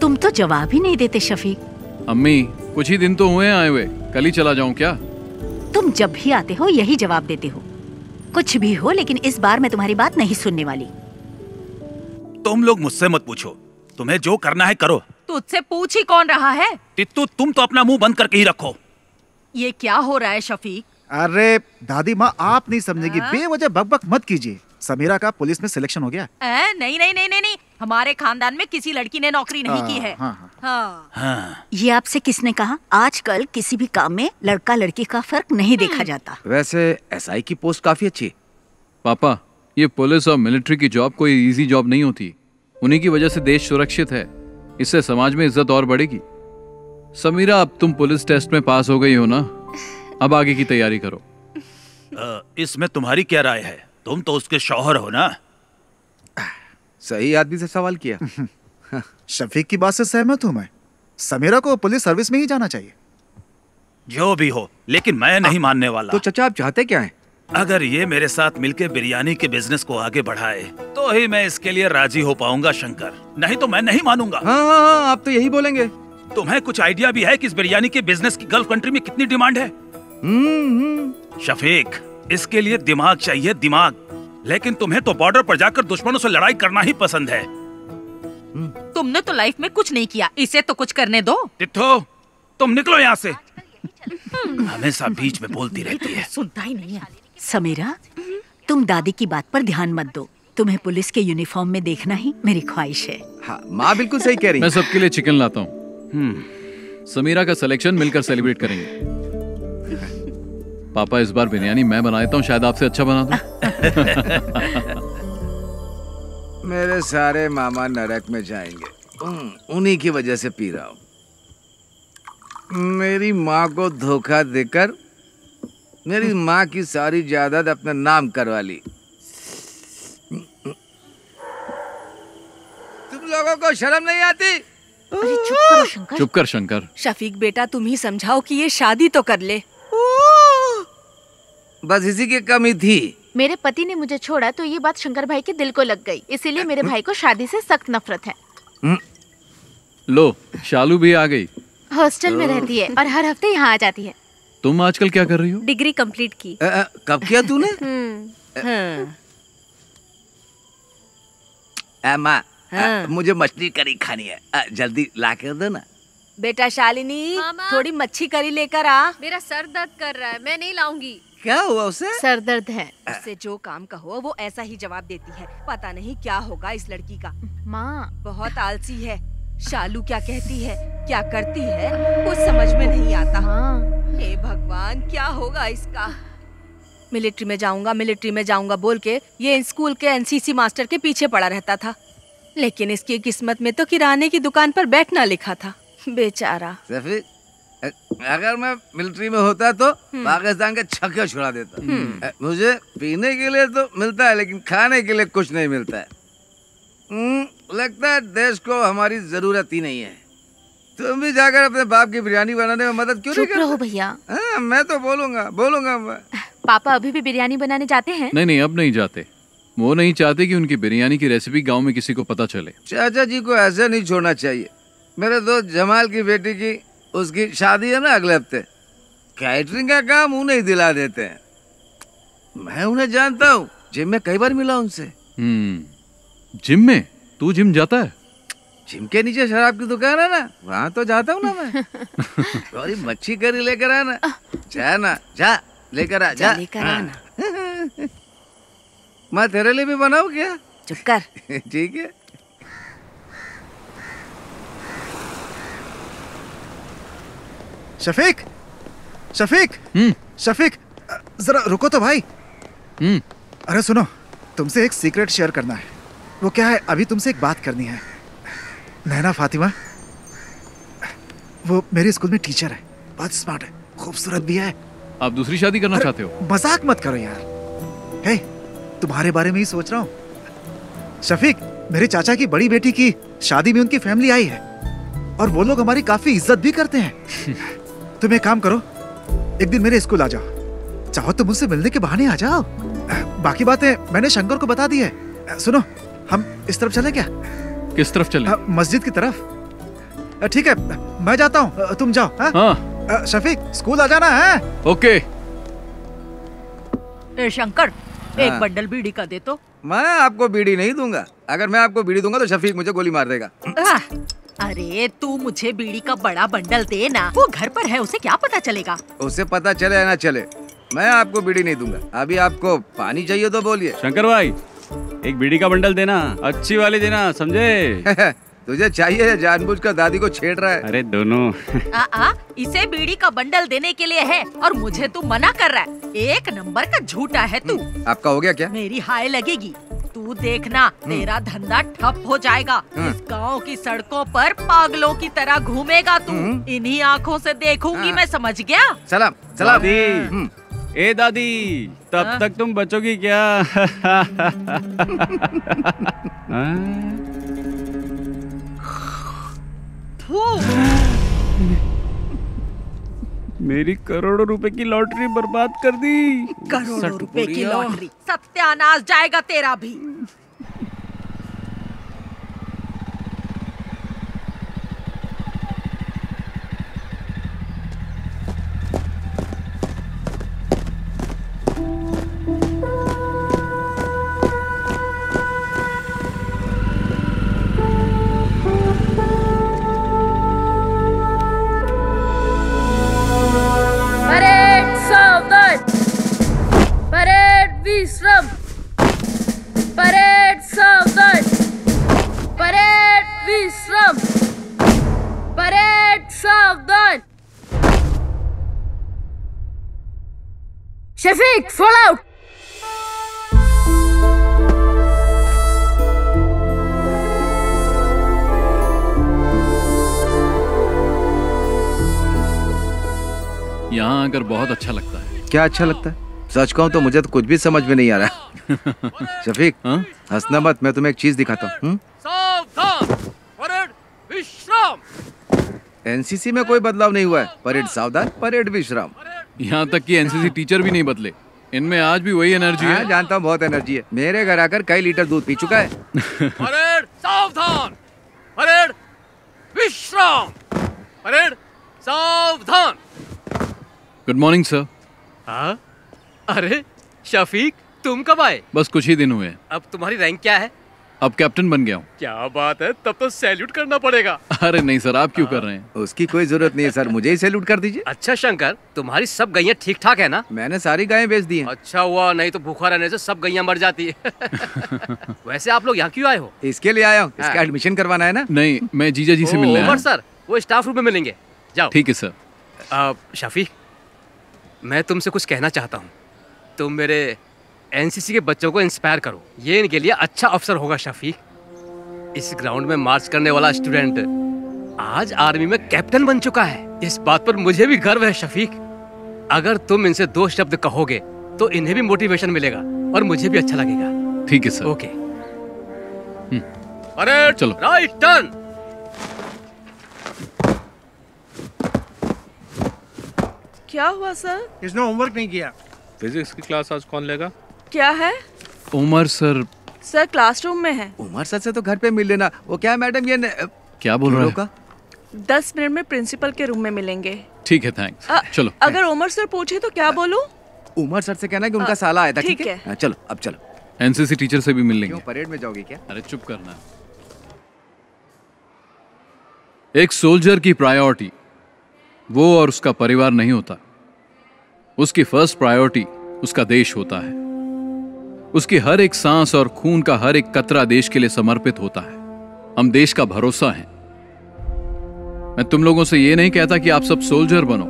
तुम तो जवाब ही नहीं देते शफीक। अम्मी कुछ ही दिन तो हुए आए हुए, कल ही चला जाऊं क्या? तुम जब भी आते हो यही जवाब देते हो। कुछ भी हो, लेकिन इस बार मैं तुम्हारी बात नहीं सुनने वाली। तुम लोग मुझसे मत पूछो, तुम्हें जो करना है करो। तुझसे पूछ ही कौन रहा है? तित्तू तुम तो अपना मुंह बंद करके ही रखो। ये क्या हो रहा है शफीक? अरे दादी माँ, आप नहीं समझेगी, बेवजह बकबक मत कीजिए। समीरा का पुलिस में सिलेक्शन हो गया। नहीं नहीं नहीं नहीं नहीं, हमारे खानदान में किसी लड़की ने नौकरी नहीं की है। हाँ। ये आपसे किसने कहा? आजकल किसी भी काम में लड़का लड़की का फर्क नहीं देखा जाता। वैसे एसआई की पोस्ट काफी अच्छी है। पापा, ये पुलिस और मिलिट्री की जॉब कोई इजी जॉब नहीं होती। उन्हीं की वजह से देश सुरक्षित है, इससे समाज में इज्जत और बढ़ेगी। समीरा, अब तुम पुलिस टेस्ट में पास हो गई हो ना, अब आगे की तैयारी करो। इसमें तुम्हारी क्या राय है? तुम तो उसके शौहर हो ना। सही आदमी से सवाल किया। शफीक की बात से सहमत हूँ मैं। समीरा को पुलिस सर्विस में ही जाना चाहिए। जो भी हो, लेकिन मैं नहीं मानने वाला। तो चचा आप चाहते क्या हैं? अगर ये मेरे साथ मिलकर बिरयानी के बिजनेस को आगे बढ़ाए तो ही मैं इसके लिए राजी हो पाऊंगा शंकर, नहीं तो मैं नहीं मानूंगा। हाँ, आप तो यही बोलेंगे। तुम्हें कुछ आइडिया भी है कि इस बिरयानी के बिजनेस की गल्फ कंट्री में कितनी डिमांड है? शफीक, इसके लिए दिमाग चाहिए, दिमाग। लेकिन तुम्हें तो बॉर्डर पर जाकर दुश्मनों से लड़ाई करना ही पसंद है। तुमने तो लाइफ में कुछ नहीं किया, इसे तो कुछ करने दो। तित्थो, तुम निकलो यहाँ से। हमेशा बीच में बोलती रहती है। सुनता ही नहीं है। समीरा, तुम दादी की बात पर ध्यान मत दो। तुम्हें पुलिस के यूनिफॉर्म में देखना ही मेरी ख्वाहिश है। हाँ, माँ बिल्कुल सही कह रही है। मैं सबके लिए चिकन लाता हूँ। समीरा का सिलेक्शन मिलकर सेलिब्रेट करेंगे। पापा, इस बार बिरयानी मैं बना देता हूँ, शायद आपसे अच्छा बना दूं। मेरे सारे मामा नरक में जाएंगे, उन्हीं की वजह से पी रहा हूँ। मेरी माँ को धोखा देकर मेरी माँ की सारी जायदाद अपने नाम करवा ली। तुम लोगों को शर्म नहीं आती? अरे चुप करो शंकर। चुप कर शंकर। शफीक बेटा, तुम ही समझाओ कि ये शादी तो कर ले। बस इसी की कमी थी। मेरे पति ने मुझे छोड़ा तो ये बात शंकर भाई के दिल को लग गई, इसीलिए मेरे भाई को शादी से सख्त नफरत है। लो, शालू भी आ गई। हॉस्टल में रहती है और हर हफ्ते यहाँ आ जाती है। तुम आजकल क्या कर रही हो? डिग्री कंप्लीट की। कब किया तूने? माँ, मुझे मछली करी खानी है, जल्दी ला कर दो ना। बेटा शालिनी, थोड़ी मच्छी करी लेकर आ। मेरा सर दर्द कर रहा है, मैं नहीं लाऊंगी। क्या हुआ उसे? सर दर्द है। उससे जो काम कहो वो ऐसा ही जवाब देती है। पता नहीं क्या होगा इस लड़की का। माँ, बहुत आलसी है। शालू क्या कहती है, क्या करती है, कुछ समझ में नहीं आता। हे भगवान, क्या होगा इसका। मिलिट्री में जाऊंगा बोल के ये स्कूल के एनसीसी मास्टर के पीछे पड़ा रहता था, लेकिन इसकी किस्मत में तो किराने की दुकान पर बैठना लिखा था। बेचारा। अगर मैं मिलिट्री में होता तो पाकिस्तान के छक्के छुड़ा देता। मुझे पीने के लिए तो मिलता है, लेकिन खाने के लिए कुछ नहीं मिलता है। लगता है देश को हमारी जरूरत ही नहीं है। तुम भी जाकर अपने बाप की बिरयानी बनाने में मदद क्यों नहीं करते? चुप रहो भैया। मैं तो बोलूंगा मैं। पापा अभी भी बिरयानी बनाने जाते हैं? नहीं, अब नहीं जाते। वो नहीं चाहते कि उनकी बिरयानी की रेसिपी गांव में किसी को पता चले। चाचा जी को ऐसे नहीं छोड़ना चाहिए। मेरे दोस्त जमाल की बेटी की उसकी शादी है ना अगले हफ्ते। कैटरिंग का काम उन्हें ही दिला देते हैं। मैं उन्हें जानता हूँ, जिम में कई बार मिला उनसे। जिम में? तू जिम जाता है? जिम के नीचे शराब की दुकान है ना, वहाँ तो जाता हूँ ना मैं। थोड़ी मच्छी करी लेकर आना। जा लेकर आ जा। मैं तेरे लिए भी बनाऊँ क्या? चुप कर। ठीक है। शफीक, शफीक, जरा रुको तो भाई। अरे सुनो, तुमसे एक सीक्रेट शेयर करना है। वो क्या है, अभी तुमसे एक बात करनी है। नैना फातिमा, वो मेरे स्कूल में टीचर है, बहुत स्मार्ट है, खूबसूरत भी है। आप दूसरी शादी करना चाहते हो? मजाक मत करो यार। हे, तुम्हारे बारे में ही सोच रहा हूँ। शफीक, मेरे चाचा की बड़ी बेटी की शादी में उनकी फैमिली आई है और वो लोग हमारी काफी इज्जत भी करते हैं। तुम एक काम करो, एक दिन मेरे स्कूल आ जाओ। चाहो तो मुझसे मिलने के बहाने आ जाओ। बाकी बातें मैंने शंकर को बता दी है। सुनो, हम इस तरफ चले क्या? किस तरफ चले? मस्जिद की तरफ। ठीक है, मैं जाता हूँ, तुम जाओ। हाँ? शफीक, स्कूल आ जाना है। ओके। शंकर, एक बंडल बीड़ी का दे तो। मैं आपको बीड़ी नहीं दूंगा। अगर मैं आपको बीड़ी दूंगा तो शफीक मुझे गोली मार देगा। अरे तू मुझे बीड़ी का बड़ा बंडल दे ना, वो घर पर है, उसे क्या पता चलेगा। उसे पता चले या ना चले, मैं आपको बीड़ी नहीं दूंगा। अभी आपको पानी चाहिए तो बोलिए। शंकर भाई, एक बीड़ी का बंडल देना, अच्छी वाली देना, समझे? तुझे चाहिए या जानबूझकर दादी को छेड़ रहा है? अरे दोनों। इसे बीड़ी का बंडल देने के लिए है और मुझे तू मना कर रहा है। एक नंबर का झूठा है तू। आपका हो गया क्या? मेरी हाय लगेगी। तू देखना, तेरा धंधा ठप हो जाएगा। इस गांव की सड़कों पर पागलों की तरह घूमेगा तू। इन्हीं आँखों से देखूंगी मैं, समझ गया? सलाम सलाम। ए दादी, तब तक तुम बचोगी क्या? मेरी करोड़ों रुपए की लॉटरी बर्बाद कर दी। करोड़ों रुपए की लॉटरी, सत्यानाश जाएगा तेरा भी। विश्राम। परेड सावधान। परेड विश्राम। परेड सावधान। Shafiq, fall out. यहाँ आकर बहुत अच्छा लगता है। क्या अच्छा लगता है? सच कहूँ तो मुझे तो कुछ भी समझ में नहीं आ रहा। शफीक, हंसना मत, मैं तुम्हें एक चीज दिखाता हूँ। सावधान, परेड विश्राम। एनसीसी में कोई बदलाव नहीं हुआ है। परेड सावधान, परेड विश्राम। यहाँ तक कि एनसीसी टीचर भी नहीं बदले, इनमें आज भी वही एनर्जी है। जानता हूँ, बहुत एनर्जी है। मेरे घर आकर कई लीटर दूध पी चुका है। परेड सावधान, परेड विश्राम। परेड सावधान। Good morning sir. हाँ? अरे शफीक, तुम कब आए? बस कुछ ही दिन हुए हैं। अब तुम्हारी रैंक क्या है? अब कैप्टन बन गया हूँ। क्या बात है, तब तो सैल्यूट करना पड़ेगा। अरे नहीं सर, आप क्यों कर रहे हैं? उसकी कोई जरूरत नहीं है सर, मुझे ही सैल्यूट कर दीजिए। अच्छा शंकर, तुम्हारी सब गैया ठीक ठाक है ना? मैंने सारी गायें बेच दी हैं। अच्छा हुआ, नहीं तो भूखा रहने से सब गैया मर जाती है। वैसे आप लोग यहाँ क्यों आए हो? इसके लिए आया हूँ, इसका एडमिशन करवाना है ना। नहीं, मैं जीजा जी से मिलने आया। सर, वो स्टाफ रूम में मिलेंगे, जाओ। ठीक है सर। शफीक, मैं तुमसे कुछ कहना चाहता हूँ। तुम मेरे एनसीसी के बच्चों को इंस्पायर करो, ये इनके लिए अच्छा अवसर होगा। शफीक, इस ग्राउंड में मार्च करने वाला स्टूडेंट आज आर्मी में कैप्टन बन चुका है। इस बात पर मुझे भी गर्व है शफीक। अगर तुम इनसे 2 शब्द कहोगे तो इन्हें भी मोटिवेशन मिलेगा और मुझे भी अच्छा लगेगा। ठीक है सर। ओके। अरे चलो, राइट टर्न। क्या हुआ सर? इसने होमवर्क नहीं किया। फिजिक्स की क्लास आज कौन लेगा? क्या है? उमर सर। सर क्लासरूम में है। उमर सर से तो घर पे मिल लेना। वो क्या मैडम, ये क्या बोल रहे हो? 10 मिनट में प्रिंसिपल के रूम में मिलेंगे। ठीक है, थैंक्स। चलो। अगर उमर सर पूछे तो क्या बोलूं? उमर सर से कहना कि उनका साला आया था। ठीक है, चलो अब चलो। एनसीसी टीचर से भी मिल लेंगे। क्यों, परेड में जाओगे क्या? अरे चुप करना। एक सोल्जर की प्रायोरिटी वो और उसका परिवार नहीं होता। उसकी फर्स्ट प्रायोरिटी उसका देश होता है। उसकी हर एक सांस और खून का हर एक कतरा देश के लिए समर्पित होता है। हम देश का भरोसा हैं। मैं तुम लोगों से यह नहीं कहता कि आप सब सोल्जर बनो,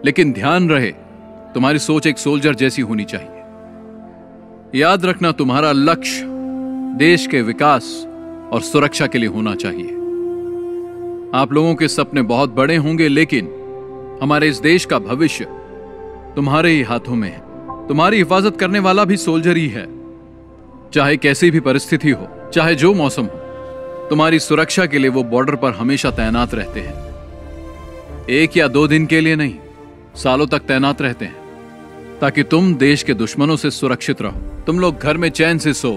लेकिन ध्यान रहे तुम्हारी सोच एक सोल्जर जैसी होनी चाहिए। याद रखना, तुम्हारा लक्ष्य देश के विकास और सुरक्षा के लिए होना चाहिए। आप लोगों के सपने बहुत बड़े होंगे, लेकिन हमारे इस देश का भविष्य तुम्हारे ही हाथों में है। तुम्हारी हिफाजत करने वाला भी सोल्जर ही है। चाहे कैसी भी परिस्थिति हो, चाहे जो मौसम हो, तुम्हारी सुरक्षा के लिए वो बॉर्डर पर हमेशा तैनात रहते हैं। 1 या 2 दिन के लिए नहीं, सालों तक तैनात रहते हैं, ताकि तुम देश के दुश्मनों से सुरक्षित रहो, तुम लोग घर में चैन से सो।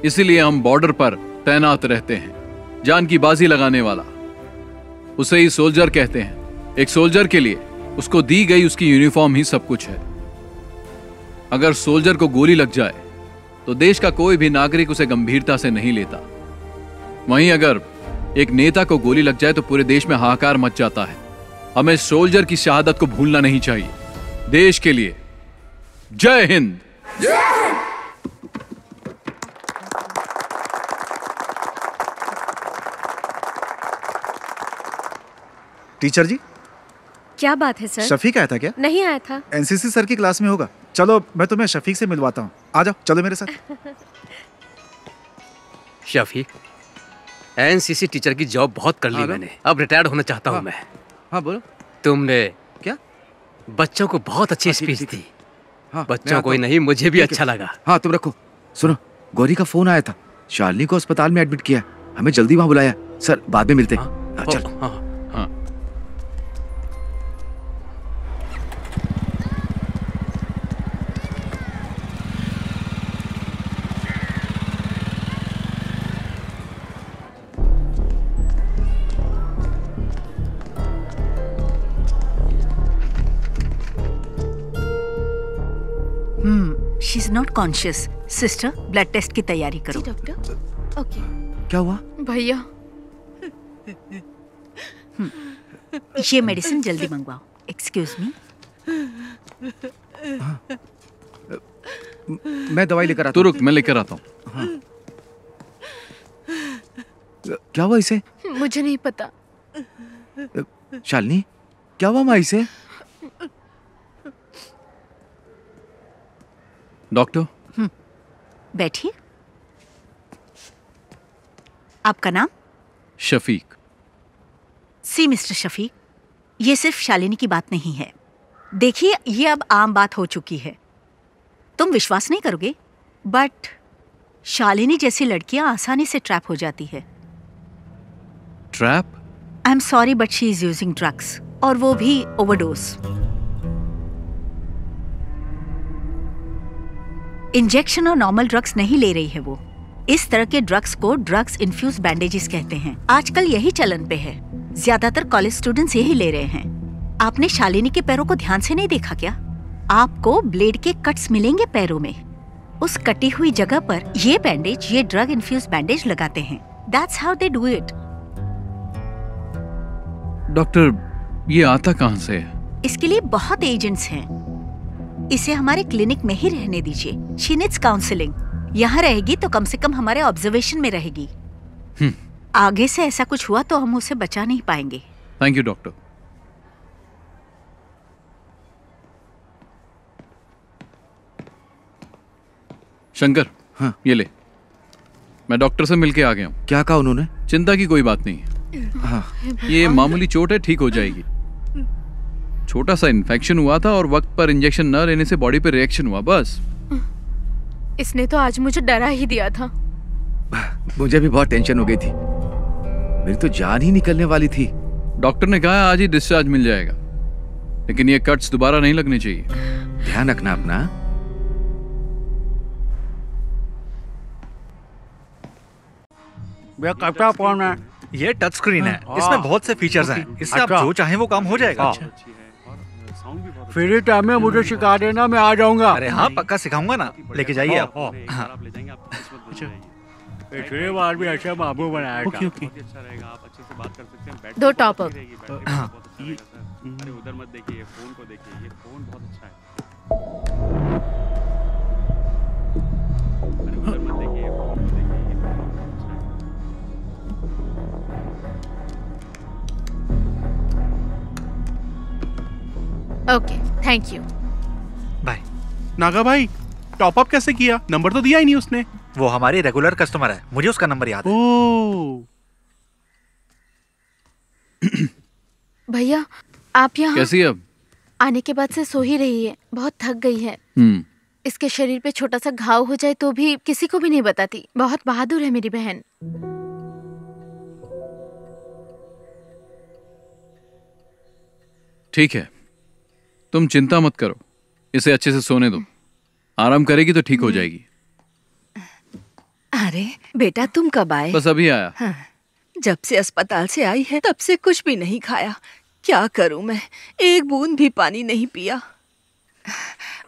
इसीलिए हम बॉर्डर पर तैनात रहते हैं। जान की बाजी लगाने वाला उसे ही सोल्जर कहते हैं। एक सोल्जर के लिए उसको दी गई उसकी यूनिफॉर्म ही सब कुछ है। अगर सोल्जर को गोली लग जाए तो देश का कोई भी नागरिक उसे गंभीरता से नहीं लेता। वहीं अगर एक नेता को गोली लग जाए तो पूरे देश में हाहाकार मच जाता है। हमें सोल्जर की शहादत को भूलना नहीं चाहिए। देश के लिए जय हिंद। टीचर जी, क्या बात है सर? शफीक आया था क्या? नहीं आया था। एनसीसी सर की क्लास में होगा। चलो मैं तुम्हें शफीक से मिलवाता हूँ। आ जाओ, चलो मेरे साथ। शफीक, एनसीसी टीचर की जॉब बहुत कर ली मैंने, अब रिटायर्ड होना चाहता हूँ मैं। हाँ बोलो। तुमने क्या बच्चों को बहुत अच्छी स्पीच दी। बच्चों मैं को ही आता नहीं, मुझे भी ठीक है। अच्छा लगा। हाँ तुम रखो। सुनो, गौरी का फोन आया था। शालिनी को अस्पताल में एडमिट किया, हमें जल्दी वहां बुलाया। सर बाद में मिलते हैं। चल। हाँ। She is not conscious. Sister, blood test की तैयारी करो। जी डॉक्टर। ओके। क्या हुआ? भैया, ये मेडिसिन जल्दी मंगवाओ। Excuse me. मैं दवाई लेकर आता तू हूँ। रुक, मैं लेकर आता हूँ। हाँ। क्या हुआ इसे? मुझे नहीं पता। शालिनी, क्या हुआ माँ इसे? डॉक्टर। बैठिए। आपका नाम? शफीक। सी मिस्टर शफीक, ये सिर्फ शालिनी की बात नहीं है। देखिए, ये अब आम बात हो चुकी है। तुम विश्वास नहीं करोगे, बट शालिनी जैसी लड़कियां आसानी से ट्रैप हो जाती है। Trap? I am sorry but she is using drugs, और वो भी ओवरडोज। इंजेक्शन और नॉर्मल ड्रग्स नहीं ले रही है वो। इस तरह के ड्रग्स को ड्रग्स इन्फ्यूज बैंडेजेस कहते हैं। आजकल यही चलन पे है। ज्यादातर कॉलेज स्टूडेंट्स यही ले रहे हैं। आपने शालिनी के पैरों को ध्यान से नहीं देखा क्या? आपको ब्लेड के कट्स मिलेंगे पैरों में। उस कटी हुई जगह पर ये बैंडेज, ये ड्रग इन्फ्यूज बैंडेज लगाते हैं। That's how they do it. Doctor, ये आता कहाँ से है? इसके लिए बहुत एजेंट्स हैं। इसे हमारे क्लिनिक में ही रहने दीजिए। She needs counselling. यहाँ रहेगी तो कम से कम हमारे ऑब्जर्वेशन में रहेगी। आगे से ऐसा कुछ हुआ तो हम उसे बचा नहीं पाएंगे। Thank you doctor. शंकर, हाँ। ये ले। मैं डॉक्टर से मिलके आ गया हूँ। क्या कहा उन्होंने? चिंता की कोई बात नहीं है। हाँ। ये मामूली चोट है, ठीक हो जाएगी। छोटा सा इन्फेक्शन हुआ था और वक्त पर इंजेक्शन न लेने से बॉडी पे रिएक्शन हुआ, बस। इसने तो आज मुझे डरा ही दिया था। मुझे भी बहुत टेंशन हो गई थी। मेरी तो जान ही निकलने वाली थी। डॉक्टर ने कहा आज ही डिस्चार्ज मिल जाएगा, लेकिन ये कट्स दोबारा नहीं लगने चाहिए। ध्यान रखना अपना। भैया कपड़ा कौन है? ये टच स्क्रीन है, इसमें बहुत से फीचर्स हैं। इससे आप जो चाहें वो काम हो जाएगा। फ्री टाइम में मुझे सिखा देना, मैं आ जाऊंगा। अरे हाँ, पक्का सिखाऊंगा ना। लेके जाइए आप। हाँ। पिछले बार भी ऐसा बाबू बनाया था। दो टॉप अप। हाँ। अरे उधर मत देखिए, फोन को देखिए। ये फोन बहुत अच्छा है। अरे उधर मत देखिए, फोन को देखिए। ये फोन बहुत अच्छा है। Okay, thank you. Bye. Naga भाई, टॉप अप कैसे किया? नंबर तो दिया ही नहीं उसने। वो हमारी रेगुलर कस्टमर है, मुझे उसका नंबर याद है। भैया, आप यहाँ कैसी है अब? आने के बाद से सो ही रही है, बहुत थक गई है। इसके शरीर पे छोटा सा घाव हो जाए तो भी किसी को भी नहीं बताती। बहुत बहादुर है मेरी बहन। ठीक है, तुम चिंता मत करो, इसे अच्छे से सोने दो। आराम करेगी तो ठीक हो जाएगी। अरे बेटा, तुम कब आए? बस अभी आया। हाँ, जब से अस्पताल से आई है तब से कुछ भी नहीं खाया। क्या करूं मैं, एक बूंद भी पानी नहीं पिया।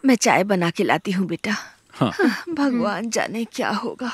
मैं चाय बना के लाती हूँ बेटा। हाँ। भगवान जाने क्या होगा।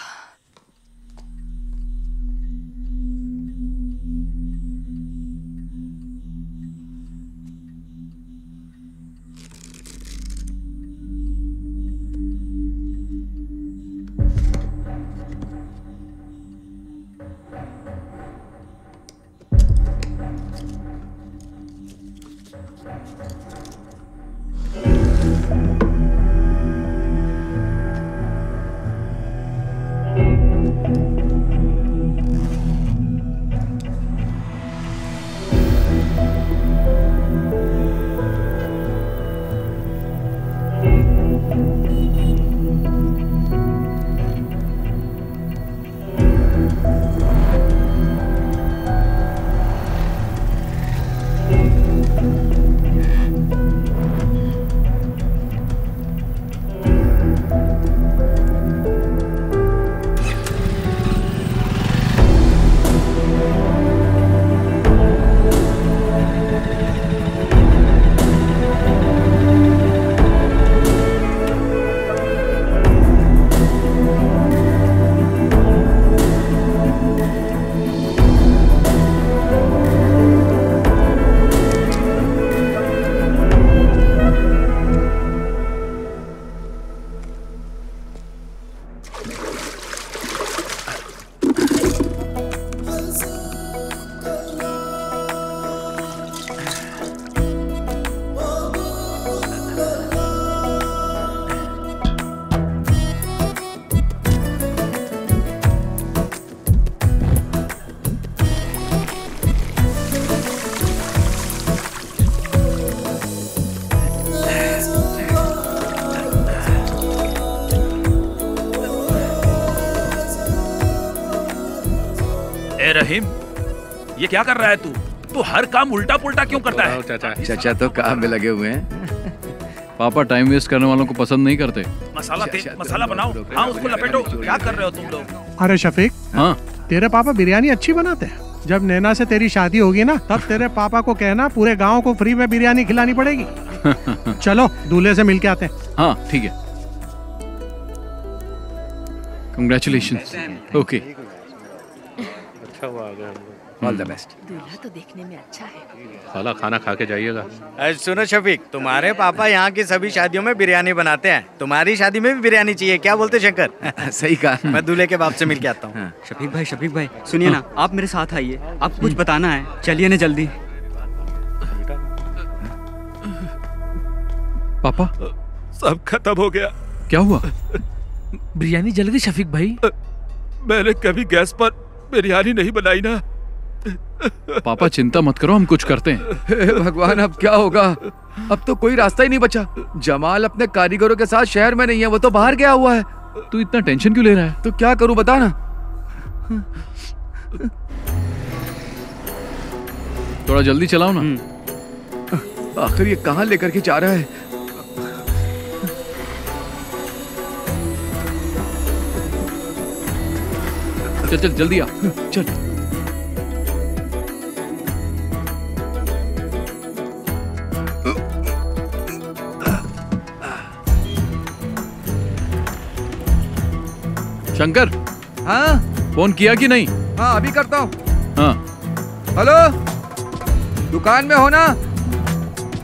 रहीम, ये क्या कर रहा है तू? तू हर काम उल्टा पुल्टा क्यों करता है? चाचा तो काम में लगे हुए हैं। पापा टाइम वेस्ट करने वालों को पसंद नहीं करते। मसाला बनाओ। हाँ, उसको लपेटो। क्या कर रहे हो तुम लोग? अरे शफीक, हाँ तेरे पापा बिरयानी अच्छी बनाते हैं। जब नैना से तेरी शादी होगी ना, तब तेरे पापा को कहना पूरे गांव को फ्री में बिरयानी खिलानी पड़ेगी। चलो दूल्हे से मिलके आते हैं। हाँ ठीक है। कंग्रेचुलेशन। ओके, अच्छा हुआ आ गए हम लोग। All the best. दूल्हा तो देखने में अच्छा है। खाला खाना खा के जाइएगा। सुनो शफीक, तुम्हारे पापा यहाँ की सभी शादियों में बिरयानी बनाते हैं। तुम्हारी शादी में भी बिरयानी चाहिए, क्या बोलते शंकर? सही कहा। मैं दूल्हे के बाप से मिल के आता हूँ। शफीक भाई सुनिए ना, आप मेरे साथ आइए, आपको कुछ बताना है। चलिए ना जल्दी। पापा सब खत्म हो गया। क्या हुआ? बिरयानी जल गई शफीक भाई। मैंने कभी गैस पर बिरयानी नहीं बनाई ना। पापा चिंता मत करो, हम कुछ करते हैं। हे भगवान, अब क्या होगा? अब तो कोई रास्ता ही नहीं बचा। जमाल अपने कारीगरों के साथ शहर में नहीं है, वो तो बाहर गया हुआ है। तू इतना टेंशन क्यों ले रहा है? तो क्या करूं बता ना। थोड़ा जल्दी चलाओ ना। आखिर ये कहाँ लेकर के जा रहा है? चल चल जल्दी आ। चल। शंकर, हाँ फोन किया कि नहीं? हाँ अभी करता हूँ। हाँ हेलो, दुकान में हो ना?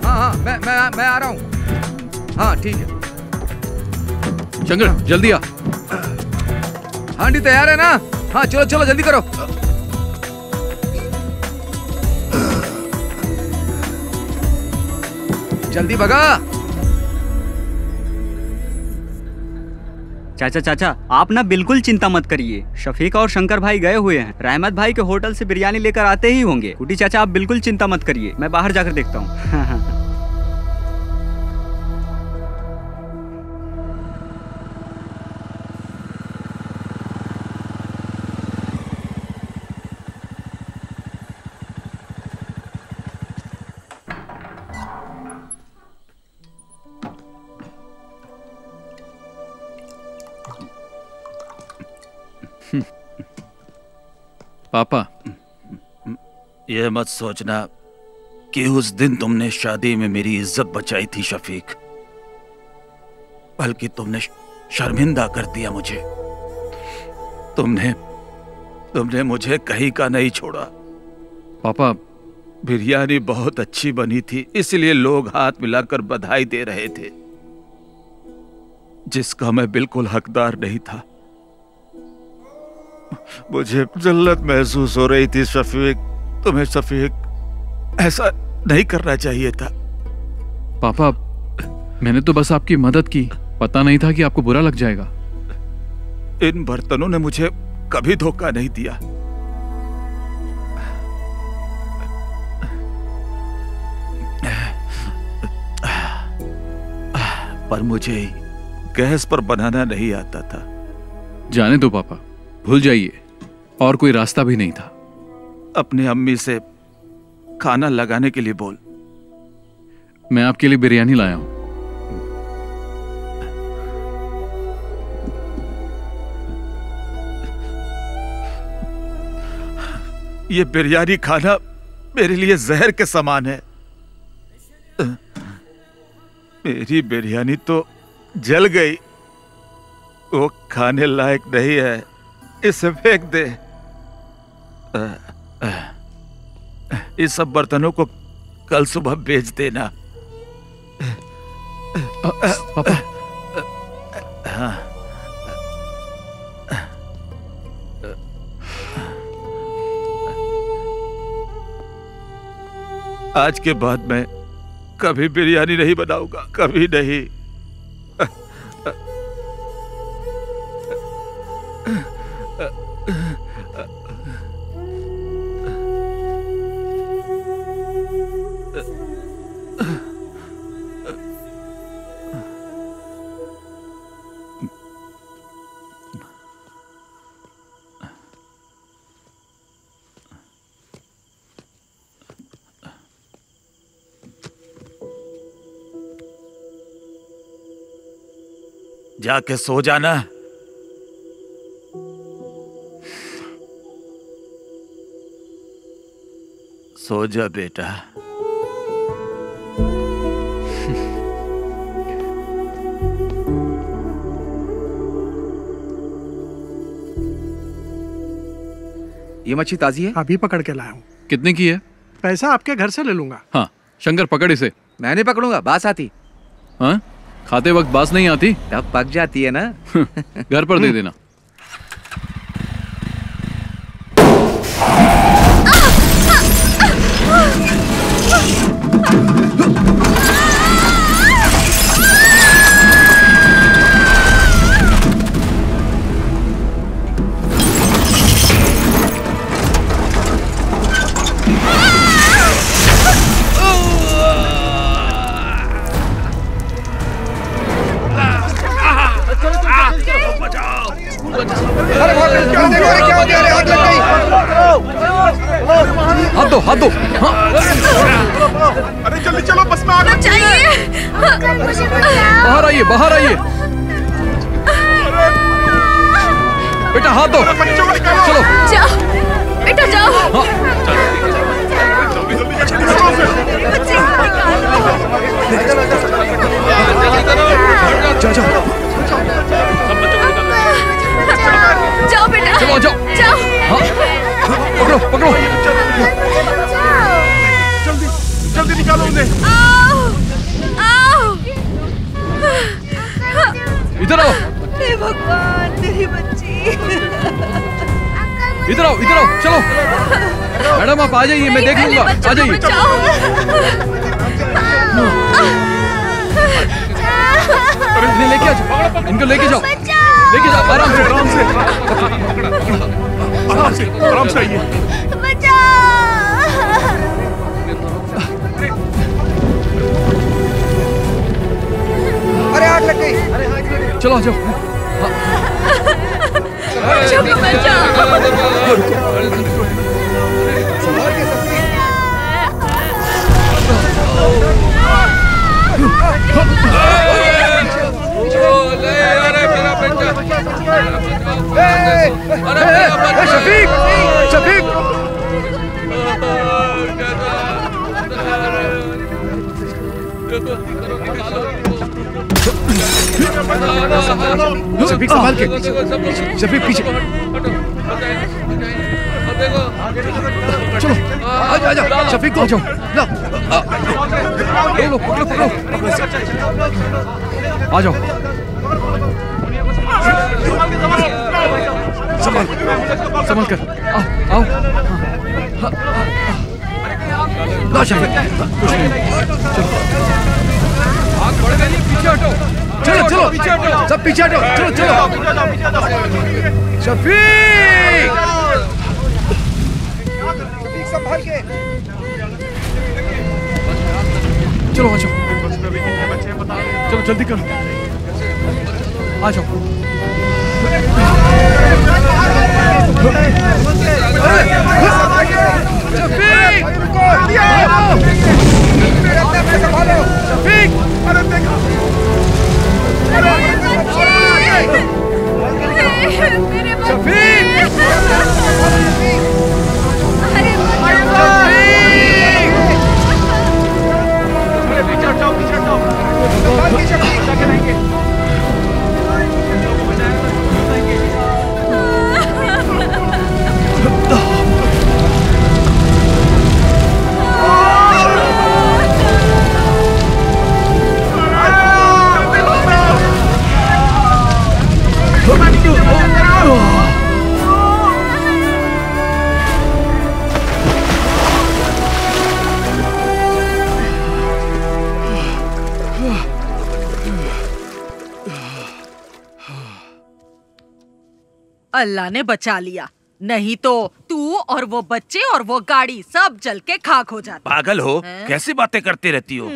हाँ हाँ मैं आ रहा हूँ। हाँ ठीक है। शंकर जल्दी आ। हांडी तैयार है ना? हाँ चलो चलो जल्दी करो। जल्दी भगा। चाचा आप ना बिल्कुल चिंता मत करिए। शफीक और शंकर भाई गए हुए हैं, रहमत भाई के होटल से बिरयानी लेकर आते ही होंगे। कुटी चाचा आप बिल्कुल चिंता मत करिए, मैं बाहर जाकर देखता हूँ। पापा ये मत सोचना कि उस दिन तुमने शादी में मेरी इज्जत बचाई थी शफीक, बल्कि तुमने शर्मिंदा कर दिया मुझे। तुमने मुझे कहीं का नहीं छोड़ा। पापा, बिरयानी बहुत अच्छी बनी थी, इसलिए लोग हाथ मिलाकर बधाई दे रहे थे, जिसका मैं बिल्कुल हकदार नहीं था। मुझे जल्लत महसूस हो रही थी शफीक। तुम्हें शफीक ऐसा नहीं करना चाहिए था। पापा, मैंने तो बस आपकी मदद की, पता नहीं था कि आपको बुरा लग जाएगा। इन बर्तनों ने मुझे कभी धोखा नहीं दिया। पर मुझे गैस पर बनाना नहीं आता था। जाने दो पापा, भूल जाइए, और कोई रास्ता भी नहीं था। अपनी अम्मी से खाना लगाने के लिए बोल। मैं आपके लिए बिरयानी लाया हूं। ये बिरयानी खाना मेरे लिए जहर के समान है। मेरी बिरयानी तो जल गई, वो खाने लायक नहीं है, इसे फेंक दे। इस सब बर्तनों को कल सुबह बेच देना। पापा। हाँ। आज के बाद मैं कभी बिरयानी नहीं बनाऊंगा, कभी नहीं। जाके सो जाना। सो जा बेटा। ये मच्छी ताजी है? अभी पकड़ के लाया हूँ। कितने की है? पैसा आपके घर से ले लूंगा। हाँ, शंकर पकड़ इसे। मैं नहीं पकड़ूंगा, बास आती। हाँ? खाते वक्त बास नहीं आती? तब पक जाती है ना। घर पर दे देना। हाथ दो, हाथ दो। अरे जल्दी चलो, बस में आग लग गई है। बाहर आइए, बाहर आइए। बेटा हाथ दो। चलो जाओ बेटा, जाओ। जाओ बेटा, चलो जाओ, जाओ। पकड़ो पकड़ो। जल्दी जल्दी निकालो उन्हें। इधर आओ। हे भगवान, मेरी बच्ची। इधर आओ, इधर आओ, चलो। मैडम आप आ जाइए, मैं देख लूंगा। आ जाइए। इन्हें लेके आ जाओ, इनको लेके जाओ, लेके जाओ। आराम से, आराम से, आराम से, आराम से आइए। अरे आग लग गई। चलो आ जाओ। शफीक, शफीक। शफीक संभाल के, शफीक पीछे। चलो आजा, शफीक को पकड़ो। आ जाओ। संभाल कर। आओ। ला शफीक, कुछ नहीं। आग बढ़ गई, पीछे हटो। चलो पीछे हटो, सब पीछे हटो। चलो शफीक संभाल के। चलो आ जाओ, चलो जल्दी करो, आ जाओ। शफीक, अरे देखो, अल्लाह ने बचा लिया, नहीं तो तू और वो बच्चे और वो गाड़ी सब जल के खाक हो जाते। पागल हो, कैसी बातें करती रहती हो?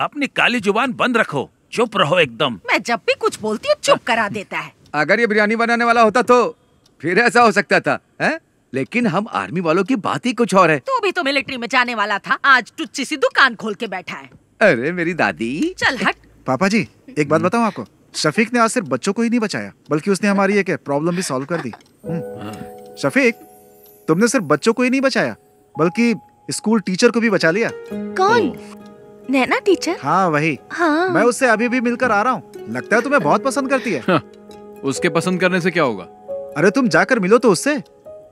अपनी काली जुबान बंद रखो, चुप रहो एकदम। मैं जब भी कुछ बोलती हूँ चुप करा देता है। अगर ये बिरयानी बनाने वाला होता तो फिर ऐसा हो सकता था, हैं? लेकिन हम आर्मी वालों की बात ही कुछ और है। तू भी तो मिलिट्री में जाने वाला था, आज टुच्ची सी दुकान खोल के बैठा है। अरे मेरी दादी। चल हट। पापा जी, एक बात बताऊं आपको, शफीक ने आज सिर्फ बच्चों को ही नहीं बचाया, बल्कि उसने हमारी एक प्रॉब्लम भी सॉल्व कर दी। शफीक, तुमने सिर्फ बच्चों को ही नहीं बचाया, बल्कि स्कूल टीचर को भी बचा लिया। कौन? नैना टीचर? हाँ वही। हाँ। मैं उससे अभी भी मिलकर आ रहा हूँ, लगता है तुम्हें बहुत पसंद करती है। हाँ, उसके पसंद करने से क्या होगा? अरे तुम जाकर मिलो तो उससे,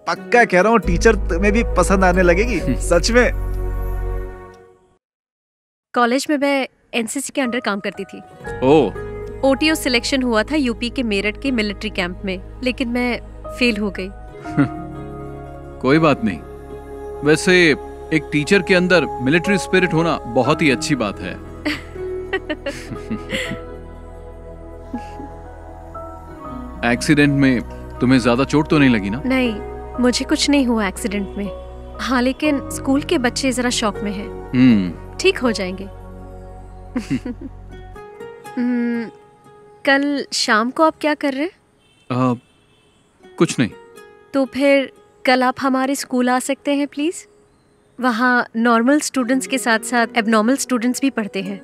पक्का कह रहा हूँ टीचर तुम्हें भी पसंद आने लगेगी, सच में। कॉलेज में मैं एनसीसी के अंडर काम करती थी। ओह। ओटीओ सिलेक्शन हुआ था यूपी के मेरठ के मिलिट्री कैंप में, लेकिन मैं फेल हो गई। कोई बात नहीं, वैसे एक टीचर के अंदर मिलिट्री स्पिरिट होना बहुत ही अच्छी बात है। एक्सीडेंट में तुम्हें ज्यादा चोट तो नहीं लगी ना? नहीं, मुझे कुछ नहीं हुआ एक्सीडेंट में। हाँ, लेकिन स्कूल के बच्चे जरा शॉक में हैं। ठीक हो जाएंगे। कल शाम को आप क्या कर रहे हैं? कुछ नहीं। तो फिर कल आप हमारे स्कूल आ सकते हैं प्लीज? वहाँ नॉर्मल स्टूडेंट्स के साथ साथ एबनॉर्मल स्टूडेंट्स भी पढ़ते हैं।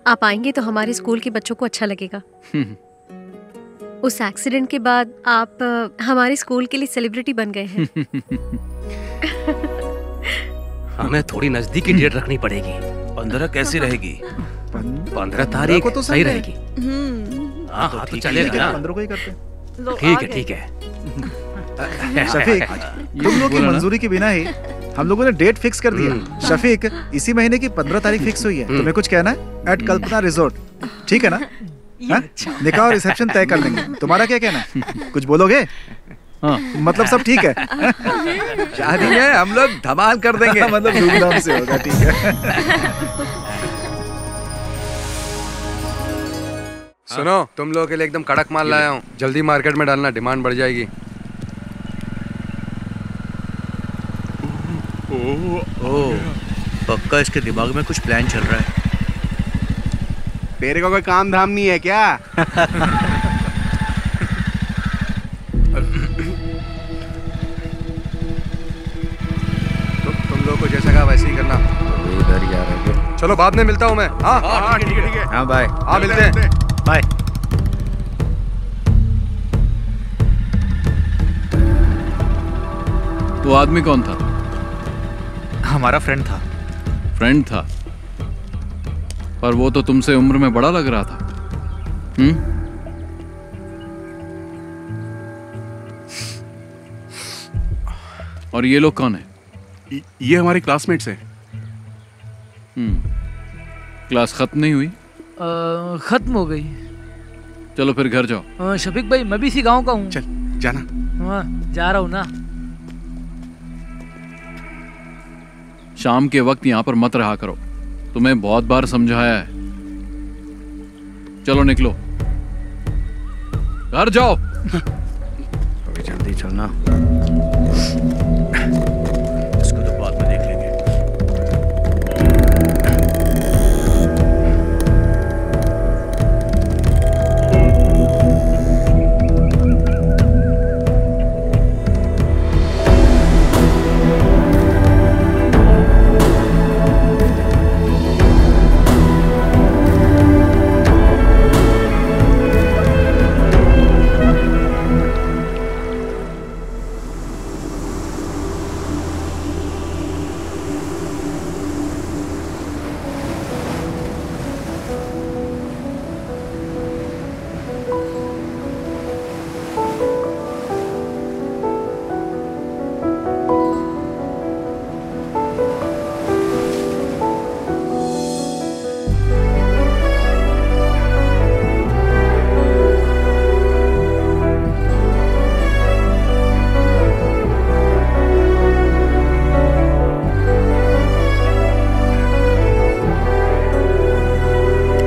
आप आएंगे तो हमारे स्कूल के बच्चों को अच्छा लगेगा। उस एक्सीडेंट के बाद आप हमारे स्कूल के लिए सेलिब्रिटी बन गए हैं। हमें थोड़ी नजदीकी डेट रखनी पड़ेगी। 15 कैसी रहेगी? 15 तारीख तो सही रहेगी। हाँ तो चलेगा ना। 15 को ही करते हैं। ठीक है। शफीक, तुम लोग की मंजूरी के बिना ही हम लोगों ने डेट फिक्स कर दिया। शफीक, इसी महीने की 15 तारीख फिक्स हुई है। तुम्हें कुछ कहना है? एट कल्पना रिजॉर्ट, ठीक है ना? निकाह और रिसेप्शन तय कर लेंगे। तुम्हारा क्या कहना है? कुछ बोलोगे? हाँ। मतलब सब ठीक है? शादी में हम लोग धमाल कर देंगे। मतलब धूमधाम से होगा, ठीक है। सुनो, तुम लोगों के लिए एकदम कड़क माल लाया हूँ, जल्दी मार्केट में डालना, डिमांड बढ़ जाएगी। ओह, पक्का इसके दिमाग में कुछ प्लान चल रहा है। तेरे को कोई काम धाम नहीं है क्या? तुम लोग को जैसा कहा वैसे ही करना। इधर ही आ रहे हैं। चलो बाद में मिलता हूँ मैं। हाँ ठीक है। हाँ बाय। हाँ मिलते हैं। बाय। वो आदमी कौन था? हमारा फ्रेंड था। फ्रेंड था? पर वो तो तुमसे उम्र में बड़ा लग रहा था। और ये लोग कौन है? ये हमारे क्लासमेट्स हैं। क्लास खत्म नहीं हुई? खत्म हो गई। चलो फिर घर जाओ। शफीक भाई मैं भी इसी गांव का हूँ। चल जाना। हाँ जा रहा हूँ ना। शाम के वक्त यहाँ पर मत रहा करो, तुम्हें बहुत बार समझाया है। चलो निकलो, घर जाओ। अभी जल्दी चलना, इसको तो बाद में देख लेंगे।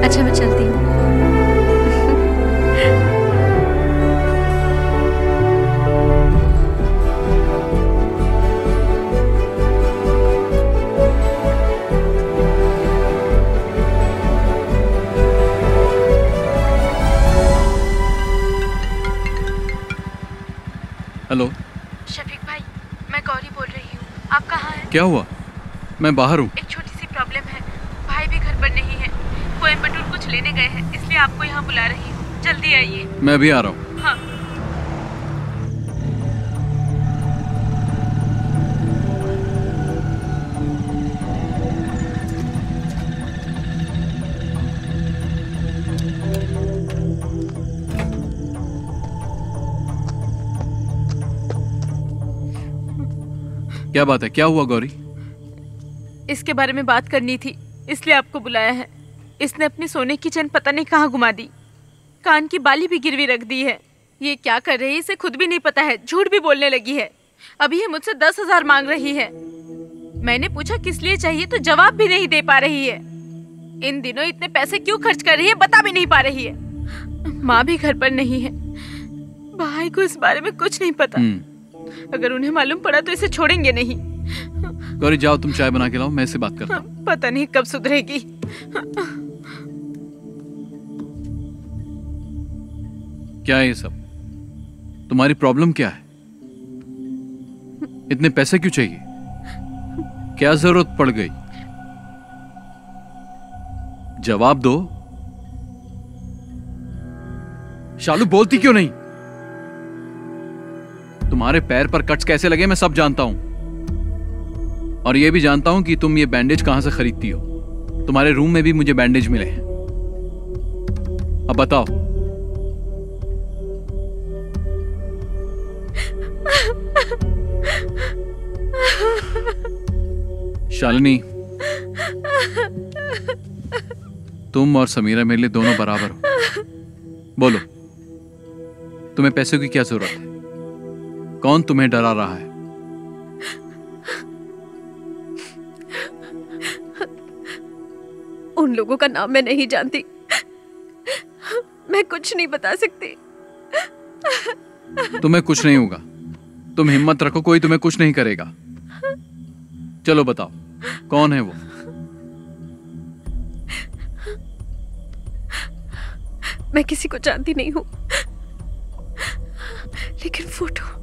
अच्छा मैं चलती हूँ। हेलो शफीक भाई, मैं गौरी बोल रही हूँ। आप कहाँ हैं? क्या हुआ? मैं बाहर हूँ। एक छोटी सी प्रॉब्लम है, भाई भी घर पर नहीं है। कोयम्बटूर कुछ लेने गए हैं, इसलिए आपको यहाँ बुला रही हूँ। जल्दी आइए। मैं भी आ रहा हूँ। हाँ। क्या बात है? क्या हुआ गौरी? इसके बारे में बात करनी थी, इसलिए आपको बुलाया है। इसने अपनी सोने की चेन पता नहीं कहाँ घुमा दी, कान की बाली भी गिरवी रख दी है। ये क्या कर रही है इसे खुद भी नहीं पता है, झूठ भी बोलने लगी है। अभी ये मुझसे 10,000 मांग रही है। मैंने पूछा किस लिए चाहिए तो जवाब भी नहीं दे पा रही है। इन दिनों इतने पैसे क्यों खर्च कर रही है बता भी नहीं पा रही है। माँ भी घर पर नहीं है, भाई को इस बारे में कुछ नहीं पता। अगर उन्हें मालूम पड़ा तो इसे छोड़ेंगे नहीं। गौरी जाओ, तुम चाय बना के लाओ, मैं इससे बात करता हूँ। पता नहीं कब सुधरेगी। क्या है ये सब? तुम्हारी प्रॉब्लम क्या है? इतने पैसे क्यों चाहिए? क्या जरूरत पड़ गई? जवाब दो। शालू बोलती क्यों नहीं? तुम्हारे पैर पर कट्स कैसे लगे मैं सब जानता हूं, और यह भी जानता हूं कि तुम ये बैंडेज कहां से खरीदती हो। तुम्हारे रूम में भी मुझे बैंडेज मिले हैं। अब बताओ। शालिनी, तुम और समीरा मेरे लिए दोनों बराबर हो। बोलो, तुम्हें पैसों की क्या जरूरत है? कौन तुम्हें डरा रहा है? उन लोगों का नाम मैं नहीं जानती, मैं कुछ नहीं बता सकती। तुम्हें कुछ नहीं होगा, तुम हिम्मत रखो, कोई तुम्हें कुछ नहीं करेगा। चलो बताओ, कौन है वो? मैं किसी को जानती नहीं हूँ, लेकिन फोटो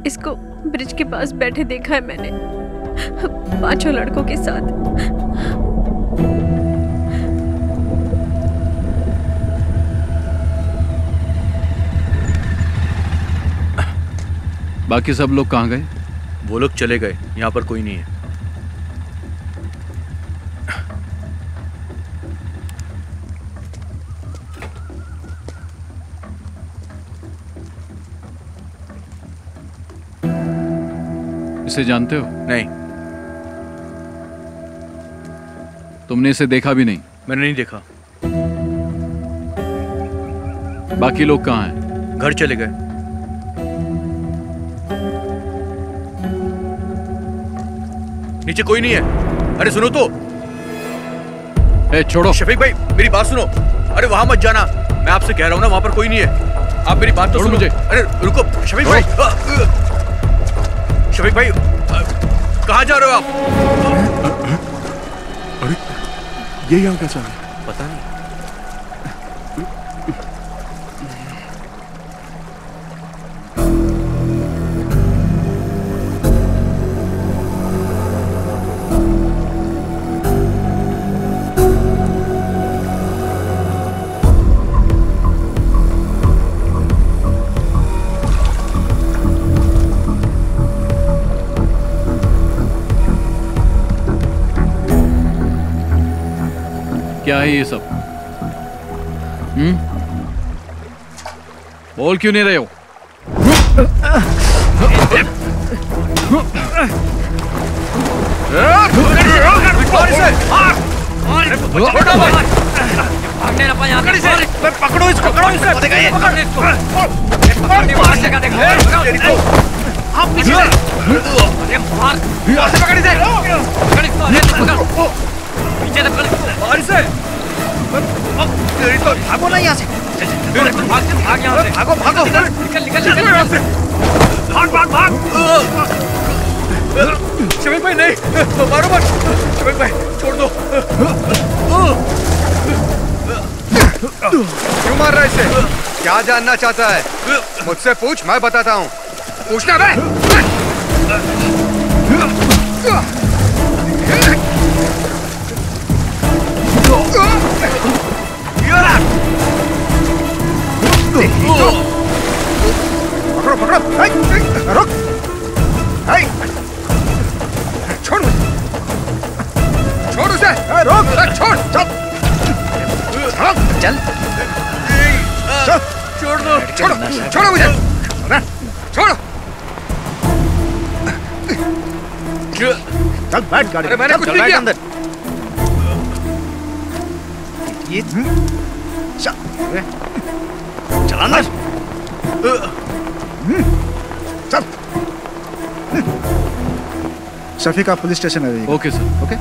इसको ब्रिज के पास बैठे देखा है मैंने, 5 लड़कों के साथ। बाकी सब लोग कहाँ गए? वो लोग चले गए, यहाँ पर कोई नहीं है। इसे जानते हो? नहीं। तुमने इसे देखा भी नहीं? मैंने नहीं देखा। बाकी लोग कहाँ हैं? घर चले गए। नीचे कोई नहीं है। अरे सुनो तो। छोड़ो। शफीक भाई मेरी बात सुनो। अरे वहां मत जाना, मैं आपसे कह रहा हूं ना, वहां पर कोई नहीं है। आप मेरी बात तो सुनो मुझे। अरे रुको शफीक भाई। शफीक भाई कहाँ जा रहे हो आप? अरे ये यहाँ कैसा है? पता नहीं। क्या है ये सब? बोल क्यों नहीं रहे हो? पकड़ो इसको, पकड़ो इसे। भागो ना यहाँ से। भाग यहाँ से। भागो भागो। निकल यहाँ से। भाग भाग भाग। शफीक भाई नहीं, मारो मत। शफीक भाई छोड़ दो। क्यों मार रहा है इसे? क्या जानना चाहता है? मुझसे पूछ, मैं बताता हूँ। पूछना बे। पकड़ो पकड़ो। रुक। छोड़ मुझे। छोड़ उसे। रुक। छोड़। चल। चल। छोड़ दो। छोड़ो। छोड़ो मुझे। छोड़ो। चल बैठ गाड़ी। अरे मैंने कुछ नहीं किया। अंदर। ये चला ना। चल। शफीक आप पुलिस स्टेशन आ जाइए। Okay sir. ओके।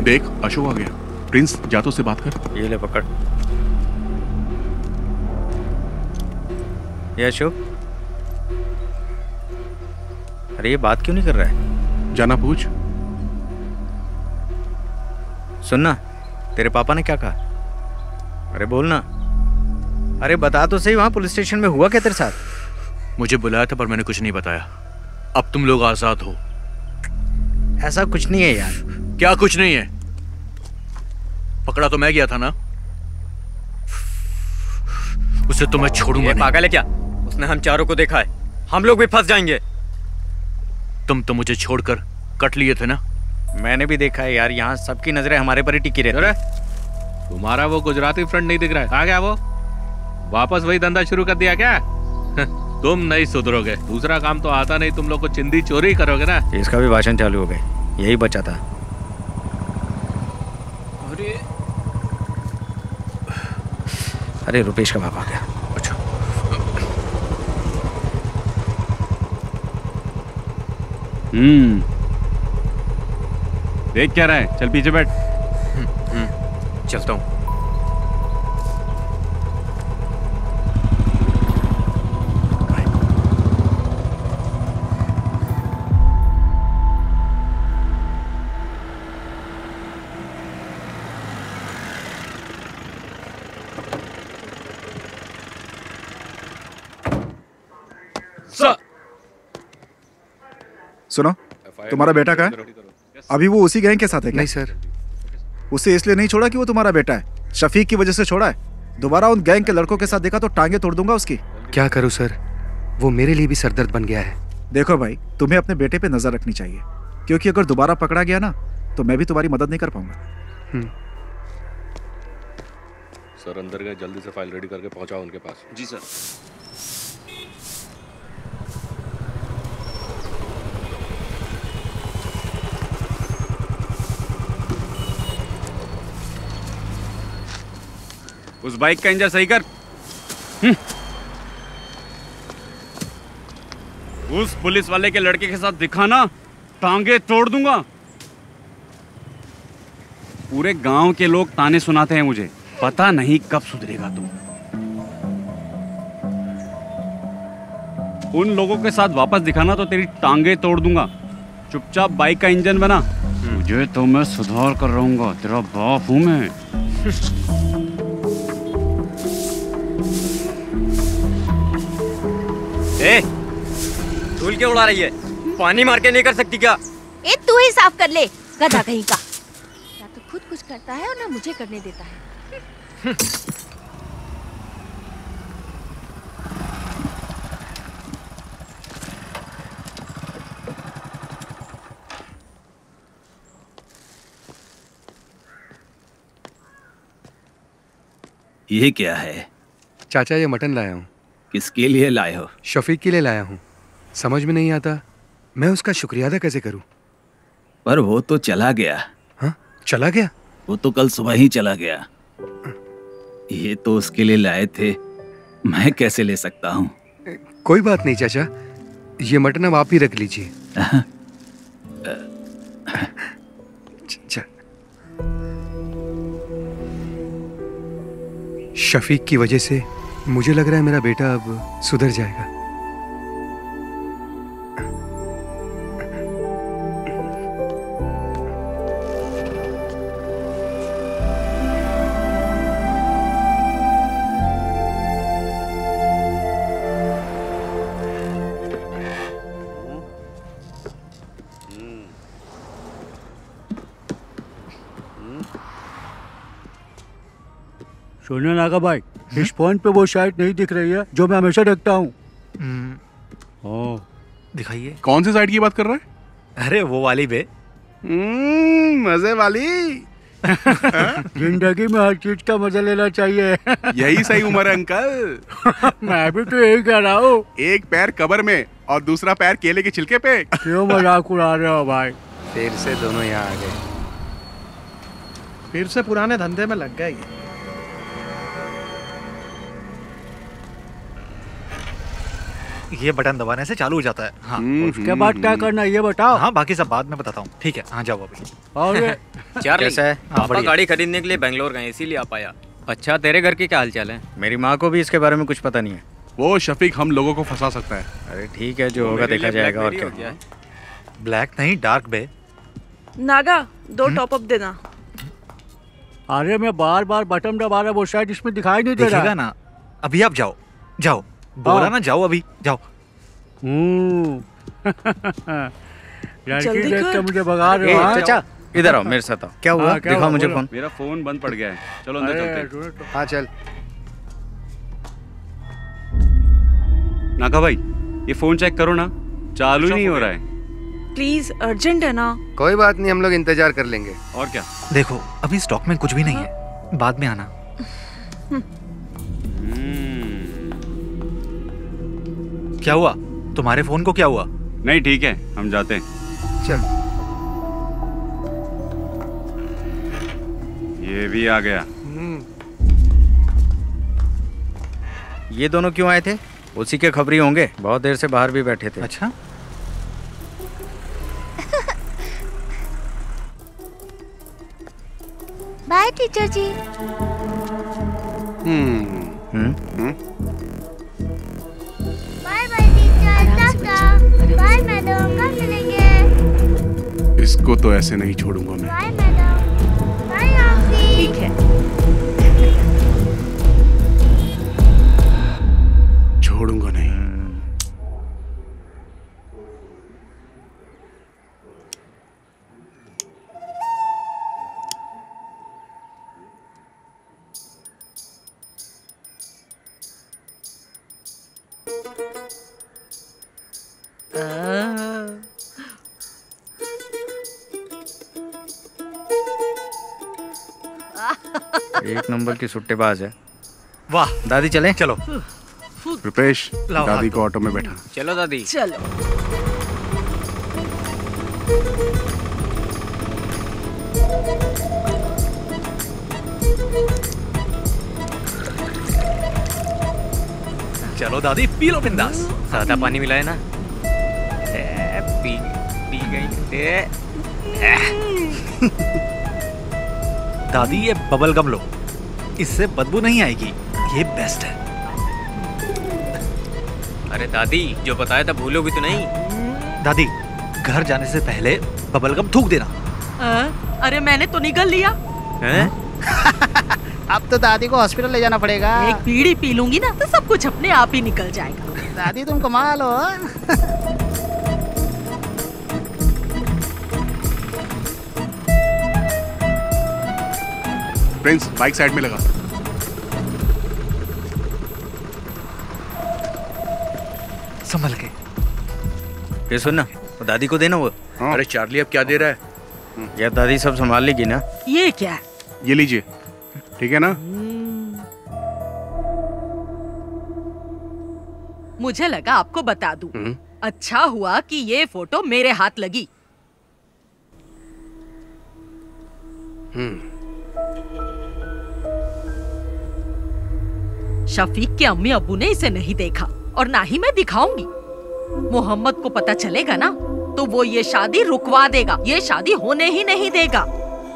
देख अशोक आ गया। प्रिंस जा तो से बात कर। ये ले पकड़। ये अशोक, अरे ये बात क्यों नहीं कर रहा है? जाना पूछ। सुनना, तेरे पापा ने क्या कहा? अरे बोलना। अरे बता तो सही, वहां पुलिस स्टेशन में हुआ क्या तेरे साथ? मुझे बुलाया था पर मैंने कुछ नहीं बताया। अब तुम लोग आजाद हो। ऐसा कुछ नहीं है यार। क्या कुछ नहीं है? पकड़ा तो मैं गया था ना। उसे तो मैं छोड़ूंगा नहीं। पागल है क्या? उसने हम चारों को देखा है, हम लोग भी फंस जाएंगे। तुम तो मुझे छोड़कर कट लिए थे ना। मैंने भी देखा है यार, यहाँ सबकी नजरें हमारे पर ही टिकी रहती है। तुम्हारा वो गुजराती फ्रेंड नहीं दिख रहा है? कहाँ गया वो? वापस वही धंधा शुरू कर दिया क्या? तुम नहीं सुधरोगे। दूसरा काम तो आता नहीं, तुम लोग को चिंदी चोरी करोगे ना। इसका भी भाषण चालू हो गए, यही बचा था। अरे रुपेश का बाप आ गया। अच्छा देख क्या रहा है, चल पीछे बैठ। चलता हूँ। सुनो, तुम्हारा बेटा कहाँ है? अभी वो उसी गैंग के साथ है क्या? नहीं सर। उसे इसलिए नहीं छोड़ा कि वो तुम्हारा बेटा है, शफीक की वजह से छोड़ा है। दोबारा उन गैंग के लड़कों के साथ देखा तो टांगे तोड़ दूंगा उसकी। क्या करूं सर, वो मेरे लिए भी सरदर्द बन गया है। देखो भाई, तुम्हें अपने बेटे पे नजर रखनी चाहिए, क्योंकि अगर दोबारा पकड़ा गया ना तो मैं भी तुम्हारी मदद नहीं कर पाऊंगा। सर अंदर गए, जल्दी से फाइल रेडी करके पहुंचाओ उनके पास। जी सर। उस बाइक का इंजन सही कर। उस पुलिस वाले के लड़के के साथ दिखाना, टांगे तोड़ दूंगा। पूरे गांव के लोग ताने सुनाते हैं मुझे, पता नहीं कब सुधरेगा तू। उन लोगों के साथ वापस दिखाना तो तेरी टांगे तोड़ दूंगा। चुपचाप बाइक का इंजन बना, मुझे तो मैं सुधार कर रहूंगा, तेरा बाप हूं मैं। धूल क्यों उड़ा रही है? पानी मार के नहीं कर सकती क्या? ए तू ही साफ कर ले, गधा कहीं का। ना तो खुद कुछ करता है और ना मुझे करने देता है। ये क्या है? चाचा ये मटन लाया हूँ। किसके लिए लाए हो? शफीक के लिए लाया हूँ। समझ में नहीं आता मैं उसका शुक्रिया अदा कैसे करूँ। पर वो तो चला गया। हाँ, चला गया? वो तो कल सुबह ही चला गया। ये तो उसके लिए लाए थे, मैं कैसे ले सकता हूँ? कोई बात नहीं चाचा, ये मटन अब आप ही रख लीजिए। शफीक की वजह से मुझे लग रहा है मेरा बेटा अब सुधर जाएगा। सुनो नागा भाई, इस पॉइंट पे वो शायद नहीं दिख रही है जो मैं हमेशा देखता हूँ। दिखाइए। कौन सी साइड की बात कर रहा है? अरे वो वाली बे। मजे वाली। जिंदगी में हर चीज का मजा लेना चाहिए। यही सही उम्र है अंकल। मैं भी तो यही कह रहा हूँ। एक पैर कब्र में और दूसरा पैर केले के छिलके पे। क्यों मजाक उड़ा रहे हो भाई? फिर से दोनों यहाँ आ गए। फिर से पुराने धंधे में लग गए। ये बटन दबाने से चालू हो जाता है। हाँ। उसके बाद क्या करना ये बताओ। हाँ बाकी सब बाद में बताता हूँ। ठीक है, हाँ जाओ अभी। चार्ली, कैसा है? पापा गाड़ी खरीदने के लिए बेंगलोर गए, इसीलिए आ पाया। अच्छा, तेरे घर के क्या हालचाल है? मेरी माँ को भी इसके बारे में कुछ पता नहीं है। वो शफीक हम लोगों को फंसा सकता है। अरे ठीक है, जो होगा देखा जाएगा। और क्या? ब्लैक नहीं, डार्क बे। नागा 2 टॉप अप देना। अरे मैं बार बार बटन दबा रहा, वो शायद इसमें दिखाई नहीं दे रहा। दिखेगा ना, अभी आप जाओ जाओ, बोला ना जाओ, अभी जाओ। लड़की देख के मुझे भगा रहे हो। चाचा इधर आओ, मेरे साथ आओ। क्या हुआ? दिखाओ मुझे फोन। मेरा फोन बंद पड़ गया है, चलो अंदर चलते हैं। हाँ चल। नागा भाई, ये फोन चेक करो ना, चालू ही नहीं हो रहा है। प्लीज, अर्जेंट है ना। कोई बात नहीं, हम लोग इंतजार कर लेंगे। और क्या? देखो अभी स्टॉक में कुछ भी नहीं है, बाद में आना। क्या हुआ? तुम्हारे फोन को क्या हुआ? नहीं ठीक है, हम जाते हैं। चल। ये भी आ गया। ये दोनों क्यों आए थे? उसी के खबरी होंगे, बहुत देर से बाहर भी बैठे थे। अच्छा। Bye teacher ji. Bye bye teacher, tata. Bye madam, कब मिलेंगे? इसको तो ऐसे नहीं छोड़ूंगा मैं। Bye madam. Bye aunty. ठीक है, छोड़ूंगा नहीं। एक नंबर की सुट्टेबाज है। वाह दादी, चलें? चलो। रुपेश, लाओ दादी हाथ। को ऑटो में बैठा। चलो दादी। चलो। चलो दादी, पी लो बिंदास। सादा पानी मिलाए ना? पी गई। दादी ये बबल गम लो, इससे बदबू नहीं आएगी, ये बेस्ट है। अरे दादी, जो बताया था भूलोगी तो नहीं? दादी, घर जाने से पहले बबल गम थूक देना। अरे मैंने तो निगल लिया। अब तो दादी को हॉस्पिटल ले जाना पड़ेगा। एक बीड़ी पी लूंगी ना तो सब कुछ अपने आप ही निकल जाएगा। दादी तुम कमाल हो। प्रिंस, बाइक साइड में लगा। संभल के। ये सुन ना, वो दादी को देना वो। अरे चार्ली, अब क्या दे रहा है? यार दादी सब संभाल लेगी ना? ये क्या है? ये लीजिए, ठीक है ना? मुझे लगा आपको बता दूं। अच्छा हुआ कि ये फोटो मेरे हाथ लगी। शफीक के अम्मी अब्बू ने इसे नहीं देखा और ना ही मैं दिखाऊंगी। मोहम्मद को पता चलेगा ना तो वो ये शादी रुकवा देगा, ये शादी होने ही नहीं देगा।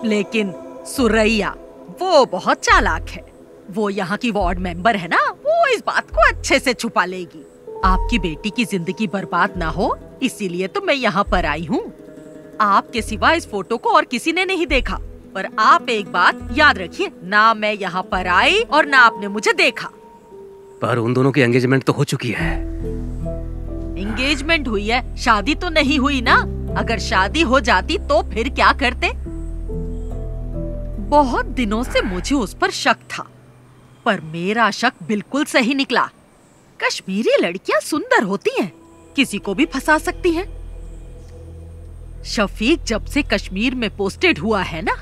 लेकिन सुरैया वो बहुत चालाक है, वो यहाँ की वार्ड मेंबर है ना, वो इस बात को अच्छे से छुपा लेगी। आपकी बेटी की जिंदगी बर्बाद ना हो इसीलिए तो मैं यहाँ पर आई हूँ। आपके सिवा इस फोटो को और किसी ने नहीं देखा। पर आप एक बात याद रखिए, ना मैं यहाँ पर आई और ना आपने मुझे देखा। पर उन दोनों की एंगेजमेंट तो हो चुकी है। एंगेजमेंट हुई है, शादी तो नहीं हुई ना। अगर शादी हो जाती तो फिर क्या करते? बहुत दिनों से मुझे उस पर शक था, पर मेरा शक बिल्कुल सही निकला। कश्मीरी लड़कियां सुंदर होती हैं, किसी को भी फंसा सकती हैं। शफीक जब से कश्मीर में पोस्टेड हुआ है ना,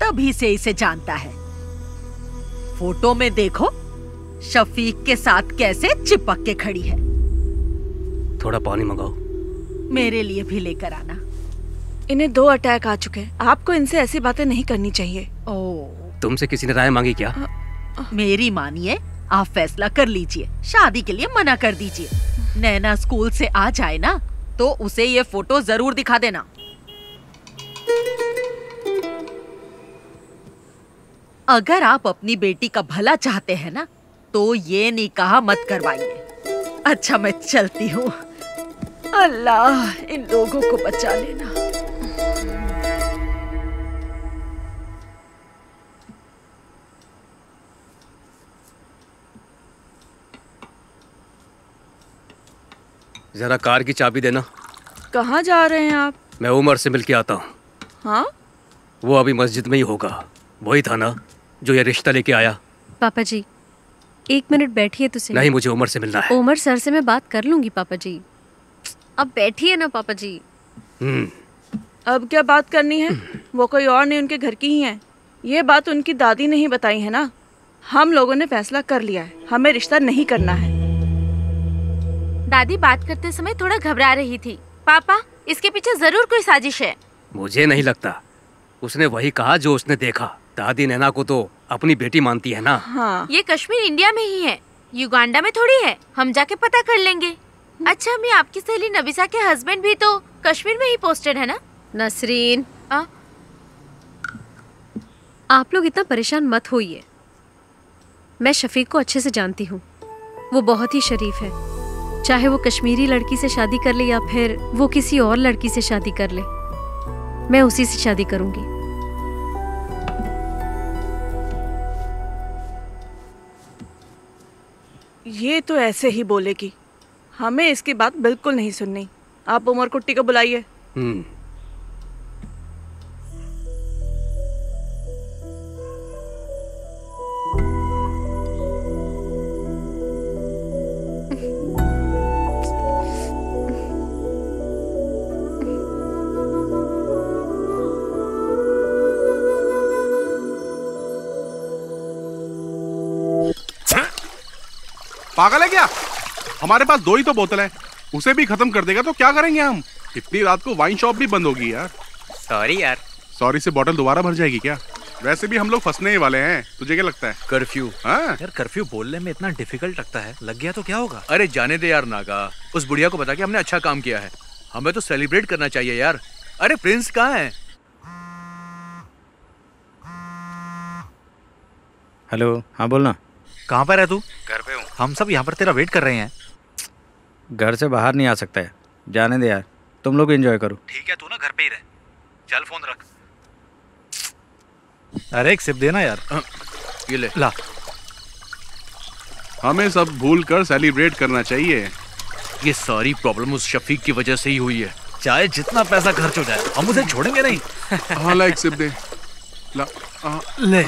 तभी से इसे जानता है। फोटो में देखो शफीक के साथ कैसे चिपक के खड़ी है। थोड़ा पानी मंगाओ। मेरे लिए भी लेकर आना। इन्हें 2 अटैक आ चुके हैं, आपको इनसे ऐसी बातें नहीं करनी चाहिए। तुमसे किसी ने राय मांगी क्या? मेरी मानिए, आप फैसला कर लीजिए, शादी के लिए मना कर दीजिए। नैना स्कूल से आ जाए ना तो उसे ये फोटो जरूर दिखा देना। अगर आप अपनी बेटी का भला चाहते हैं ना तो ये निकाह मत करवाइए। अच्छा मैं चलती हूँ। अल्लाह इन लोगों को बचा लेना। जरा कार की चाबी देना। कहाँ जा रहे हैं आप? मैं उमर से मिल के आता हूँ। हाँ? वो अभी मस्जिद में ही होगा। वही था ना जो ये रिश्ता लेके आया? पापा जी 1 मिनट बैठिए तो सही। नहीं, मुझे उमर से मिलना है। उमर सर से मैं बात कर लूंगी पापा जी। अब बैठिए ना पापा जी। अब क्या बात करनी है? वो कोई और नहीं, उनके घर की ही है। ये बात उनकी दादी ने ही बताई है ना। हम लोगों ने फैसला कर लिया है, हमें रिश्ता नहीं करना है। दादी बात करते समय थोड़ा घबरा रही थी। पापा, इसके पीछे जरूर कोई साजिश है। मुझे नहीं लगता। उसने वही कहा जो उसने देखा। दादी नैना को तो अपनी बेटी मानती है ना। हाँ। ये कश्मीर इंडिया में ही है, युगांडा में थोड़ी है। हम जाके पता कर लेंगे। अच्छा अम्मी, आपकी सहेली नबिसा के हस्बैंड भी तो कश्मीर में ही पोस्टेड है ना? नसरीन, आप लोग इतना परेशान मत होइए। मैं शफीक को अच्छे से जानती हूँ। वो बहुत ही शरीफ है। चाहे वो कश्मीरी लड़की से शादी कर ले या फिर वो किसी और लड़की से शादी कर ले, मैं उसी से शादी करूंगी। ये तो ऐसे ही बोलेगी। हमें इसकी बात बिल्कुल नहीं सुननी। आप उमर कुट्टी को बुलाइए। पागल है क्या? हमारे पास 2 ही तो बोतल है, उसे भी खत्म कर देगा तो क्या करेंगे हम? इतनी रात को वाइन शॉप भी बंद होगी यार। सॉरी यार। सॉरी से बोतल दोबारा भर जाएगी क्या? वैसे भी हम लोग फंसने ही वाले हैं। तुझे क्या लगता है? कर्फ्यू। हाँ यार, कर्फ्यू बोलने में इतना डिफिकल्ट लगता है। लग गया तो क्या होगा? अरे जाने दे यार नागा। उस बुढ़िया को बता के हमने अच्छा काम किया है। हमें तो सेलिब्रेट करना चाहिए यार। अरे प्रिंस कहाँ है? हेलो, हाँ बोलना। कहाँ पर है तू? घर पे हूँ। हम सब यहाँ पर तेरा वेट कर रहे हैं। घर से बाहर नहीं आ सकता है। जाने दे यार, तुम लोग एंजॉय करो। ठीक है, तू ना घर पे ही रह। चल फोन रख। अरे एक सिप देना यार। ये ले। ला। हमें सब भूल कर सेलिब्रेट करना चाहिए। ये सारी प्रॉब्लम उस शफीक की वजह से ही हुई है। चाहे जितना पैसा खर्च हो जाए, हम उसे छोड़ेंगे नहीं। हाँ ला, एक सिप दे। ला। ले।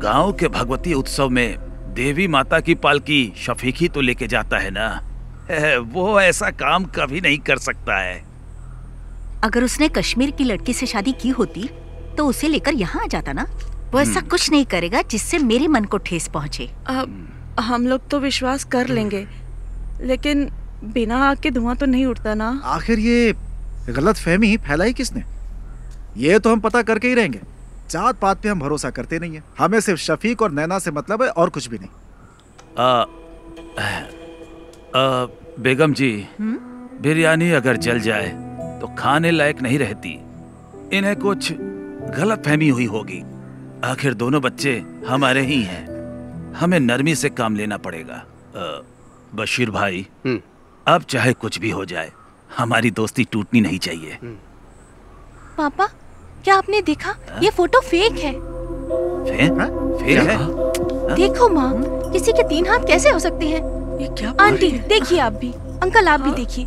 गांव के भगवती उत्सव में देवी माता की पालकी शफीक ही तो लेके जाता है ना। वो ऐसा काम कभी नहीं कर सकता है। अगर उसने कश्मीर की लड़की से शादी की होती तो उसे लेकर यहाँ आ जाता ना। वो ऐसा कुछ नहीं करेगा जिससे मेरे मन को ठेस पहुँचे। हम लोग तो विश्वास कर लेंगे, लेकिन बिना आग के धुआं तो नहीं उठता ना। आखिर ये गलत फहमी फैलाई किसने? ये तो हम पता करके ही रहेंगे। जात पात पे हम भरोसा करते नहीं है। हमें सिर्फ शफीक और नैना से मतलब है और कुछ भी नहीं। बेगम जी, बिरयानी अगर जल जाए तो खाने लायक नहीं रहती। इन्हें कुछ गलत फहमी हुई होगी। आखिर दोनों बच्चे हमारे ही हैं। हमें नरमी से काम लेना पड़ेगा। बशीर भाई, अब चाहे कुछ भी हो जाए, हमारी दोस्ती टूटनी नहीं चाहिए। पापा, क्या आपने देखा? ये फोटो फेक है। फेक है? देखो माँ, किसी के 3 हाथ कैसे हो सकते हैं? ये क्या? आंटी देखिए, आप भी। अंकल आप भी देखिए।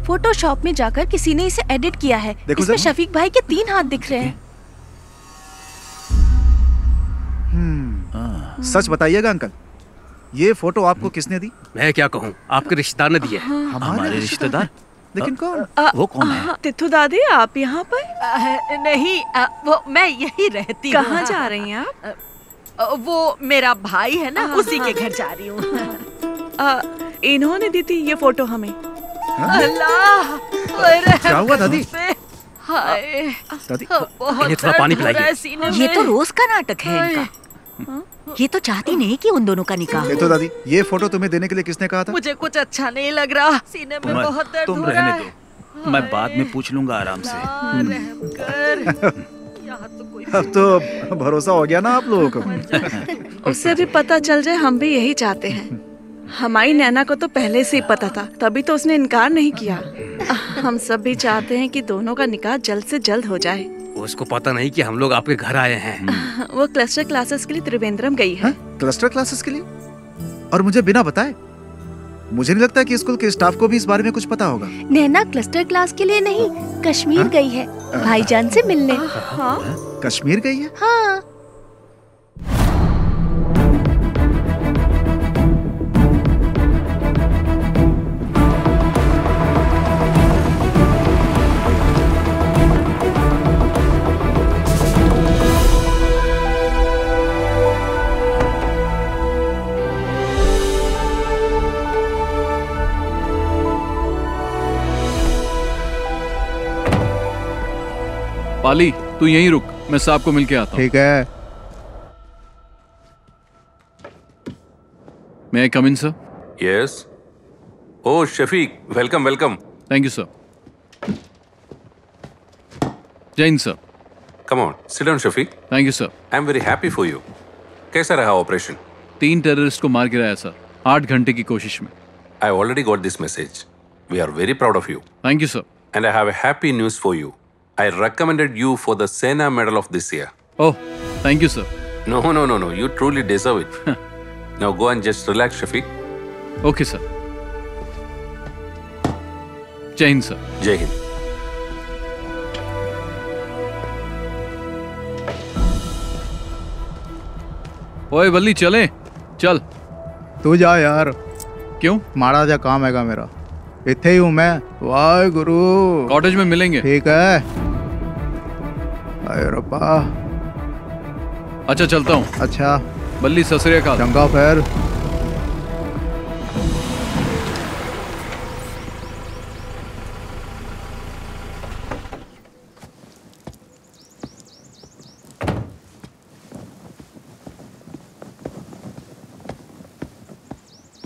फोटोशॉप में जाकर किसी ने इसे एडिट किया है। इसमें शफीक भाई के 3 हाथ दिख रहे हैं। सच बताइएगा अंकल, ये फोटो आपको किसने दी? मैं क्या कहूँ, आपके रिश्तेदार ने दी है। हमारे रिश्तेदार? लेकिन कौन? वो कौन है? तिथु दादी, आप यहाँ पर? नहीं, वो मैं यही रहती हूँ। कहाँ जा रही हैं आप? वो मेरा भाई है ना, उसी के घर जा रही हूँ। इन्होंने दी थी ये फोटो हमें। अल्लाह, क्या हुआ दादी? हाय दादी, इन्हें थोड़ा पानी पिलाइए। ये तो रोज का नाटक है इनका। ये तो चाहती नहीं कि उन दोनों का निकाह हो। तो दादी, ये फोटो तुम्हें देने के लिए किसने कहा था? मुझे कुछ अच्छा नहीं लग रहा। सीने में बहुत दर्द हो रहा है। तुम रहने दो, मैं बाद में पूछ लूंगा आराम से। अब तो भरोसा हो गया ना आप लोगों को। उससे भी पता चल जाए, हम भी यही चाहते हैं। हमारी नैना को तो पहले से ही पता था, तभी तो उसने इनकार नहीं किया। हम सब भी चाहते हैं कि दोनों का निकाह जल्द से जल्द हो जाए। उसको पता नहीं कि हम लोग आपके घर आए हैं। वो क्लस्टर क्लासेस के लिए त्रिवेंद्रम गई है। क्लस्टर क्लासेस के लिए? और मुझे बिना बताए? मुझे नहीं लगता कि स्कूल के स्टाफ को भी इस बारे में कुछ पता होगा। नैना क्लस्टर क्लास के लिए नहीं, कश्मीर गई है भाईजान से मिलने। कश्मीर गई है? हाँ। बाली तू यहीं रुक, मैं साहब को मिलके आता हूँ। ठीक है। May I come in, sir? Yes. Oh, Shafiq, welcome, welcome. Thank you, sir. Jain, sir. Come on, sit down, Shafiq. Thank you, sir. I'm very happy for you. कैसा रहा ऑपरेशन? 3 टेररिस्ट को मार गिराया सर, 8 घंटे की कोशिश में। I already got this message. We are very proud of you. Thank you, sir. And I have a happy news for you. I recommended you for the Sena Medal of this year. Oh, thank you, sir. No. You truly deserve it. Now go and just relax, Shafiq. Okay, sir. Jai Hind, sir. Jai Hind. ओए बल्ली चले, चल। तू जा यार। क्यों? माड़ा जा काम हैगा मेरा, इत्थे ही हूँ मैं। वाहे गुरु। कॉटेज में मिलेंगे। ठीक है। अरे रब्बा। अच्छा चलता हूँ। अच्छा। बल्ली सत श्री अकाल। चंगा फिर।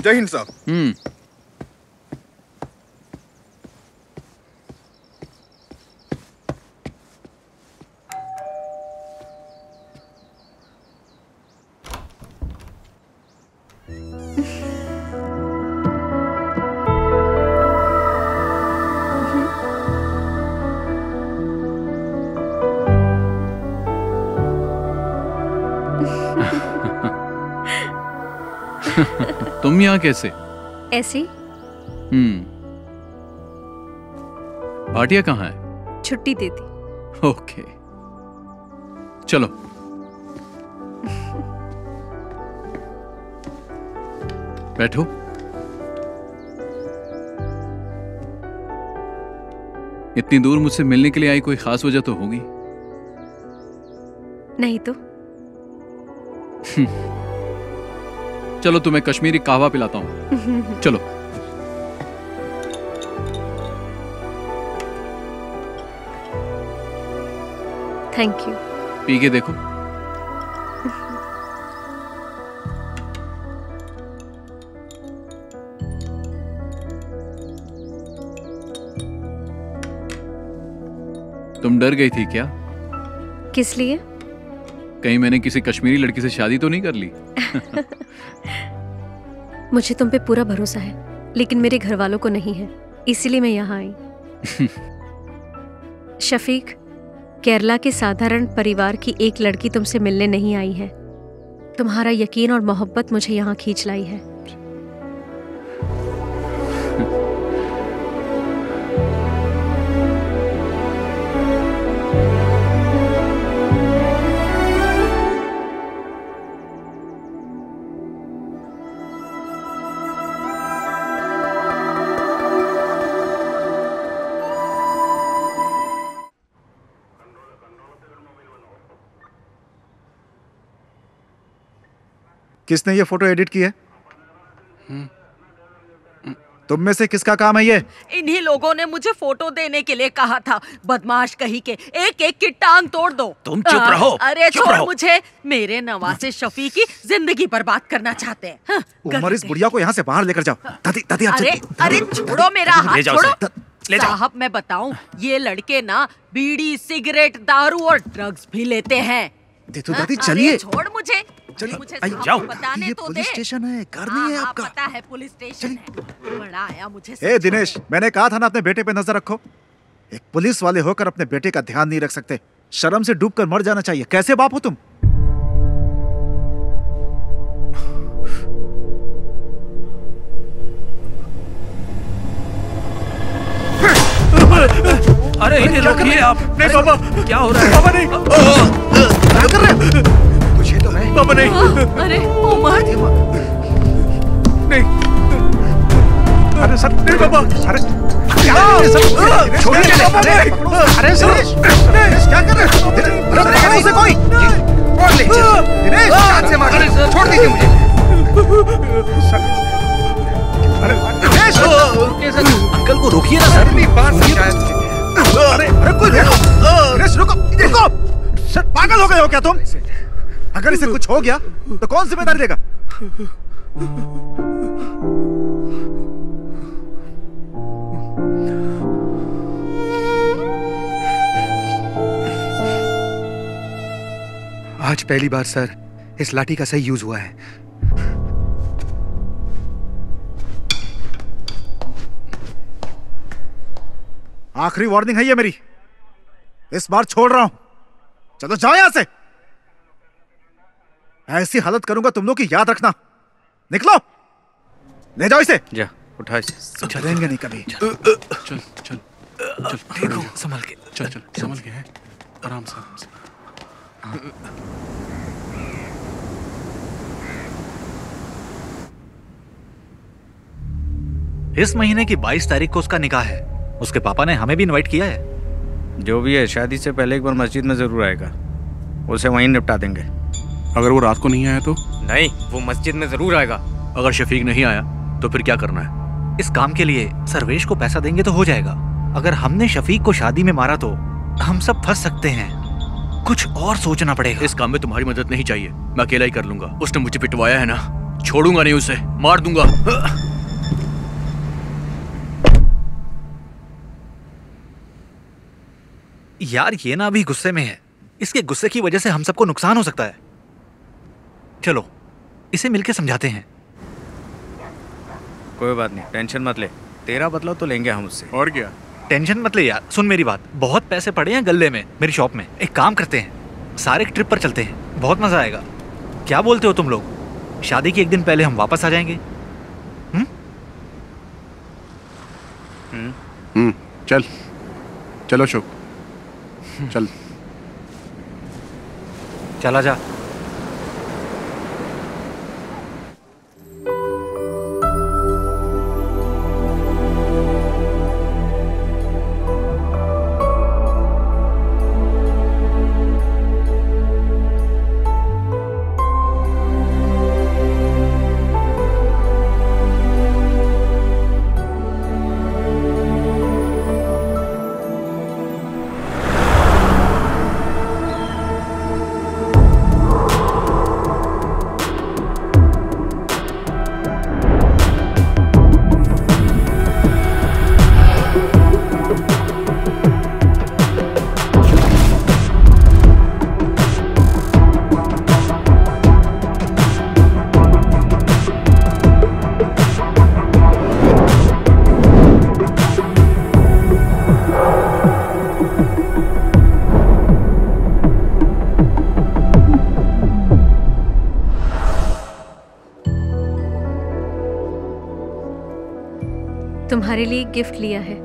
जय हिंद साहब। तुम यहाँ कैसे? ऐसे। भाटिया कहाँ है? छुट्टी दे दी। ओके, चलो। बैठो। इतनी दूर मुझसे मिलने के लिए आई, कोई खास वजह तो होगी? नहीं तो। चलो तुम्हें कश्मीरी कहवा पिलाता हूँ। चलो। Thank you. पी के देखो। तुम डर गई थी क्या? किस लिए? कहीं मैंने किसी कश्मीरी लड़की से शादी तो नहीं कर ली? मुझे तुम पे पूरा भरोसा है, लेकिन मेरे घर वालों को नहीं है, इसीलिए मैं यहाँ आई। शफीक, केरला के साधारण परिवार की एक लड़की तुमसे मिलने नहीं आई है। तुम्हारा यकीन और मोहब्बत मुझे यहाँ खींच लाई है। किसने ये फोटो एडिट की है? तुम में से किसका काम है ये? इन्हीं लोगों ने मुझे फोटो देने के लिए कहा था। बदमाश कहीं के, एक एक की टांग तोड़ दो। तुम चुप रहो। अरे चुप छोड़ रहो। मुझे। मेरे नवासे शफी की जिंदगी बर्बाद करना चाहते हैं। हाँ, उमर, इस बुढ़िया को यहाँ से बाहर लेकर जाओ। दादी आप अरे छोड़ो मेरा हाथ, छोड़ो। ले जाओ। साहब मैं बताऊं, ये लड़के ना बीड़ी, सिगरेट, दारू और ड्रग्स भी लेते हैं। दे दो दादी, चलिए। छोड़ मुझे। चलिए, मुझे आइए, साहब जाओ। को बताने ये तो पुलिस दे। स्टेशन है, घर नहीं है आपका। पता है पुलिस स्टेशन है। बड़ा आया मुझे। ए दिनेश, मैंने कहा था ना अपने बेटे पे नजर रखो। एक पुलिस वाले होकर अपने बेटे का ध्यान नहीं रख सकते। शर्म से डूबकर मर जाना चाहिए। कैसे बाप हो तुम? अरे इन्हें रोकिए आप। नहीं बाबा, क्या हो रहा है? बाबा नहीं। क्या कर रहे हो? मुझे तो मैं। बाबा नहीं। अरे उमर। नहीं। अरे सर, नहीं बाबा। अरे क्या? छोड़िए बाबा नहीं। अरे सुरेश, क्या कर रहे हो? अरे उसे कोई और ले। दिनेश, हाथ से मार। छोड़ दीजिए मुझे। अरे दिनेश, अंकल को रोकिए ना सर। अरे कोई रुको। दिनेश रुको। रुको! पागल हो गए हो क्या तुम? अगर इसे कुछ हो गया तो कौन जिम्मेदारी लेगा? आज पहली बार सर इस लाठी का सही यूज हुआ है। आखिरी वार्निंग है ये मेरी, इस बार छोड़ रहा हूं। चलो जाओ यहां से। ऐसी हालत करूंगा तुम लोग की, याद रखना। निकलो, ले जाओ इसे। जा उठा इसे। चलेंगे नहीं कभी। चल चल चल ठीक हो, संभल के चल चल संभल के है, आराम से। इस महीने की 22 तारीख को उसका निकाह है। उसके पापा ने हमें भी इनवाइट किया है। जो भी है, शादी से पहले एक बार मस्जिद में जरूर आएगा। उसे वहीं निपटा देंगे। अगर वो रात को नहीं आया तो? नहीं, वो मस्जिद में जरूर आएगा। अगर शफीक नहीं आया तो फिर क्या करना है? इस काम के लिए सर्वेश को पैसा देंगे तो हो जाएगा। अगर हमने शफीक को शादी में मारा तो हम सब फंस सकते हैं। कुछ और सोचना पड़ेगा। इस काम में तुम्हारी मदद नहीं चाहिए, मैं अकेला ही कर लूंगा। उसने मुझे पिटवाया है ना, छोड़ूंगा नहीं उसे, मार दूंगा। यार ये ना अभी गुस्से में है, इसके गुस्से की वजह से हम सबको नुकसान हो सकता है। चलो इसे मिलके समझाते हैं। कोई बात नहीं, टेंशन मत ले। तेरा बदला तो लेंगे हम उससे। और क्या? टेंशन मत ले यार, सुन मेरी बात। बहुत पैसे पड़े हैं गल्ले में मेरी शॉप में। एक काम करते हैं, सारे एक ट्रिप पर चलते हैं, बहुत मजा आएगा। क्या बोलते हो तुम लोग? शादी के एक दिन पहले हम वापस आ जाएंगे। चल चलो शोक, चल चला जा। तुम्हारे लिए एक गिफ्ट लिया है।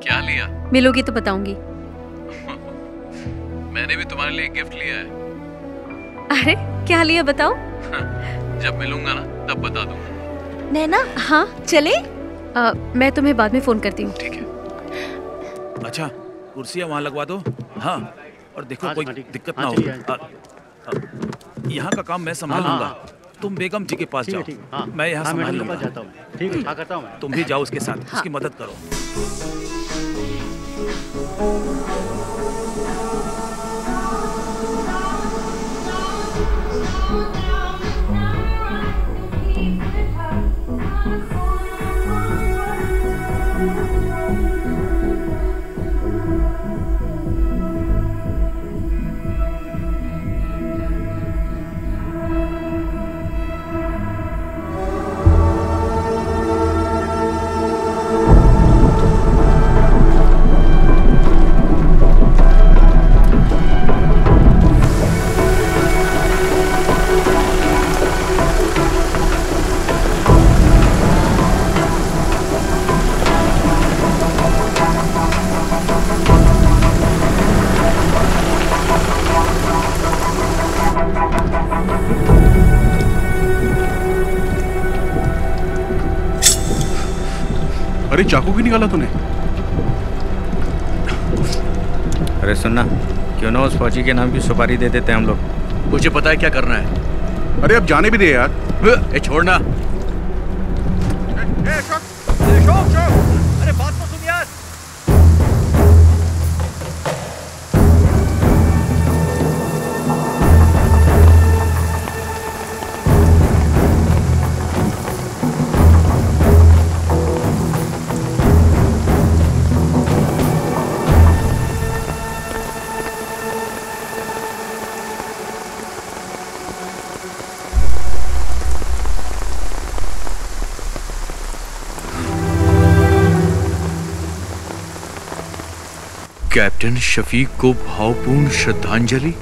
क्या लिया? मिलोगी तो बताऊंगी। मैंने भी तुम्हारे लिए एक गिफ्ट लिया है। अरे क्या लिया बताओ? जब मिलूंगा ना तब बता दूंगा। नैना, हाँ चले? मैं तुम्हें बाद में फोन करती हूँ। ठीक है। अच्छा कुर्सियाँ वहाँ लगवा दो। हाँ और देखो कोई दिक्कत ना हो। यहाँ का काम मैं संभाल लूंगा। तुम बेगम जी के पास जाओ, मैं यहाँ संभाल लूंगा। ठीक है, करता हूँ मैं। तुम भी जाओ उसके साथ, उसकी मदद करो। अरे चाकू क्यों निकाला तूने? अरे सुनना, क्यों ना उस फौजी के नाम की सुपारी दे देते हैं हम लोग। मुझे पता है क्या करना है। अरे अब जाने भी दे यार। ए छोड़ना। अरे बात तो सुन यार। कैप्टन शफीक को भावपूर्ण श्रद्धांजलि।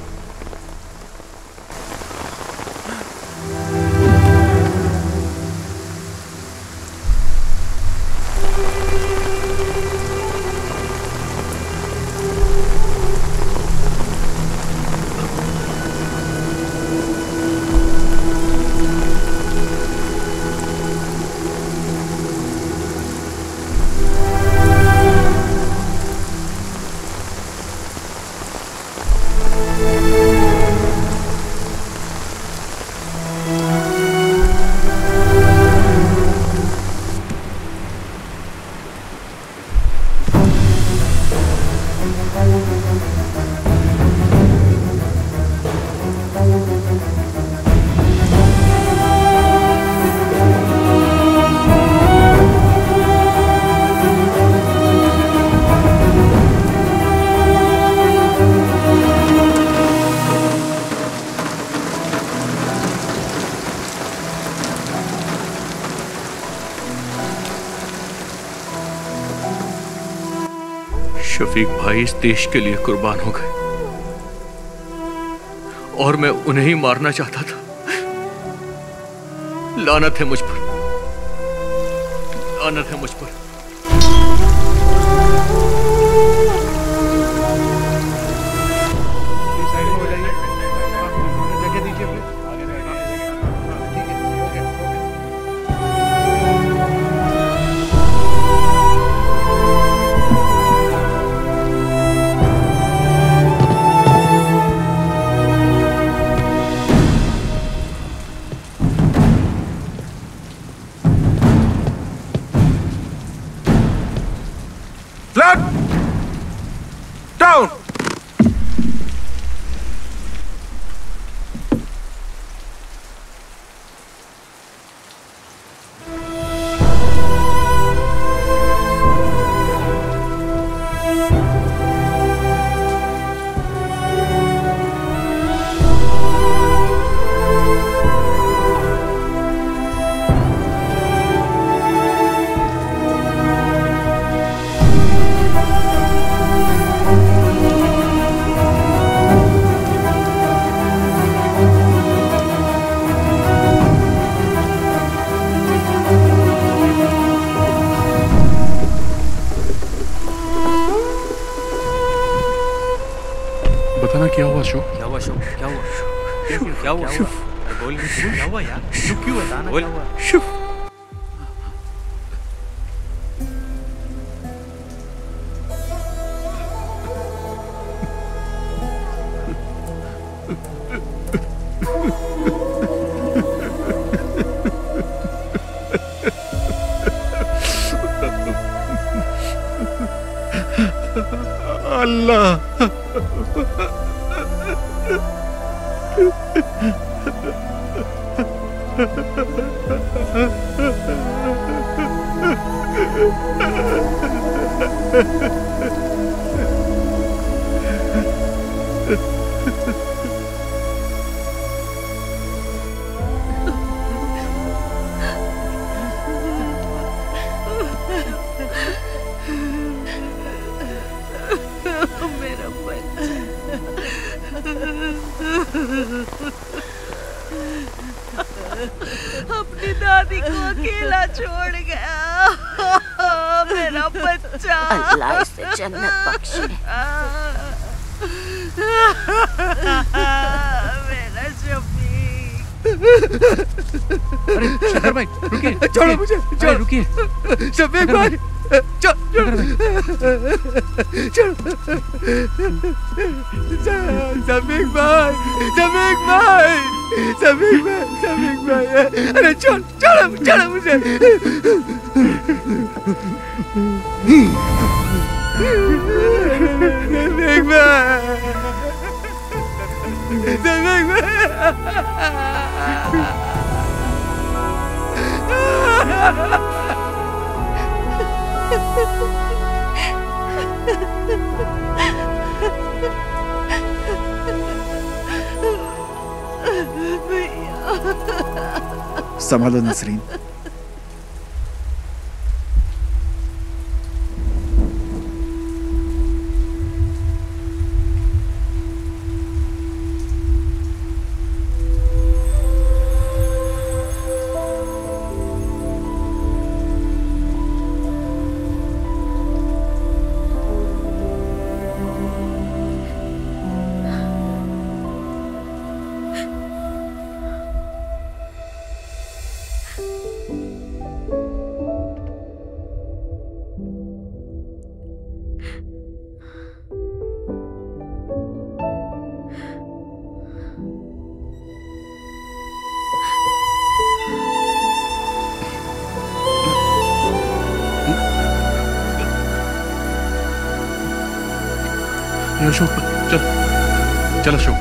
शफीक भाई इस देश के लिए कुर्बान हो गए और मैं उन्हें ही मारना चाहता था। लानत है मुझ पर, लानत है मुझ पर। क्या हुआ शो? क्या हुआ शो? क्या हुआ? क्या हुआ? बोल क्या हुआ यार? क्यों बताना क्या हुआ? अल्लाह मेरा बच्चा अपनी दादी को अकेला छोड़ गया। मेरा बच्चा अल्लाह इसे जन्नत बख्शे। मेरा शफीक। अरे शफीक भाई रुकिए, छोड़ो मुझे, छोड़ो रुकिए। शफीक भाई शफीक भाई, शफीक भाई, शफीक भाई, शफीक भाई, अरे छोड़ छोड़ो छोड़ो मुझे। शफीक भाई, शफीक संभालो नसरीन। ये अशोक, चल चल अशोक।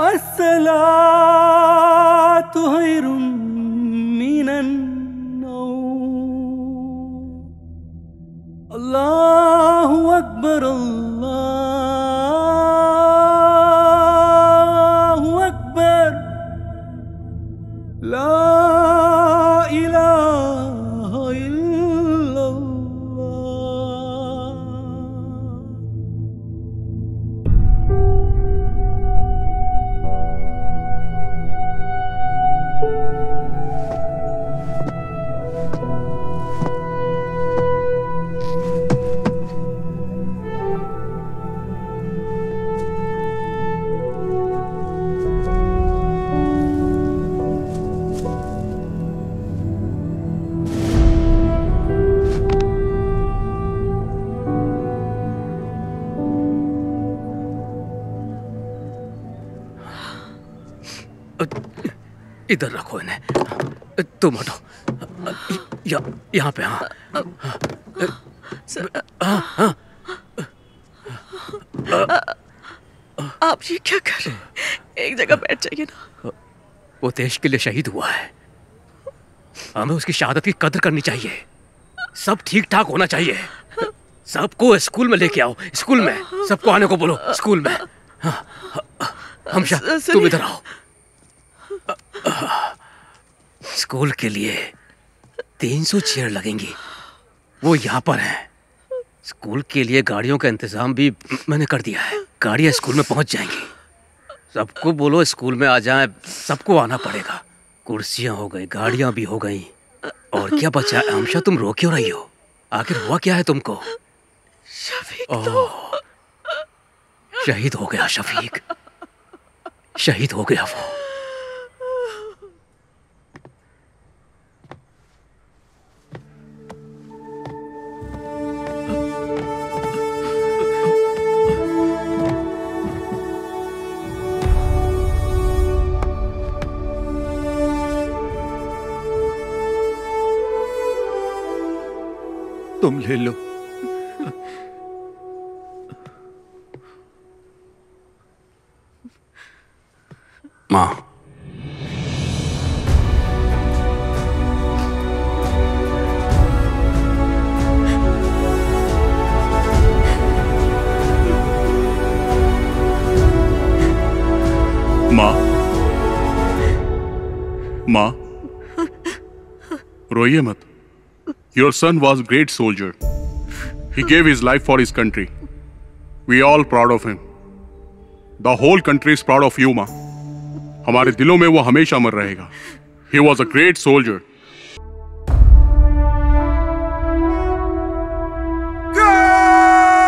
अस्सलातु खैरुम मिनन नौम। अल्लाहु अकबर अल्लाहु अकबर ला इलाहा इल्लल्लाह। इधर रखो इन्हें। तुम हटो। यहाँ पे। हाँ हाँ। आप ये क्या कर रहे हैं? एक जगह बैठ जाइए ना। वो देश के लिए शहीद हुआ है, हमें उसकी शहादत की कदर करनी चाहिए। सब ठीक ठाक होना चाहिए। सबको स्कूल में लेके आओ, स्कूल में सबको आने को बोलो, स्कूल में। हमशा तुम इधर आओ। स्कूल के लिए 300 चेयर लगेंगी, वो यहाँ पर है। स्कूल के लिए गाड़ियों का इंतजाम भी मैंने कर दिया है, गाड़ियाँ स्कूल में पहुँच जाएंगी। सबको बोलो स्कूल में आ जाएं, सबको आना पड़ेगा। कुर्सियाँ हो गई, गाड़ियाँ भी हो गई, और क्या बचा? हमशा तुम रो क्यों रही हो? आखिर हुआ क्या है तुमको? शफीक तो शहीद हो गया। शफीक शहीद हो गया वो। तुम ले लो। माँ, माँ, रोइए मत। Your son was a great soldier. He gave his life for his country. We are all proud of him. The whole country is proud of you, माँ। हमारे दिलों में वो हमेशा अमर रहेगा। He was a great soldier. Good!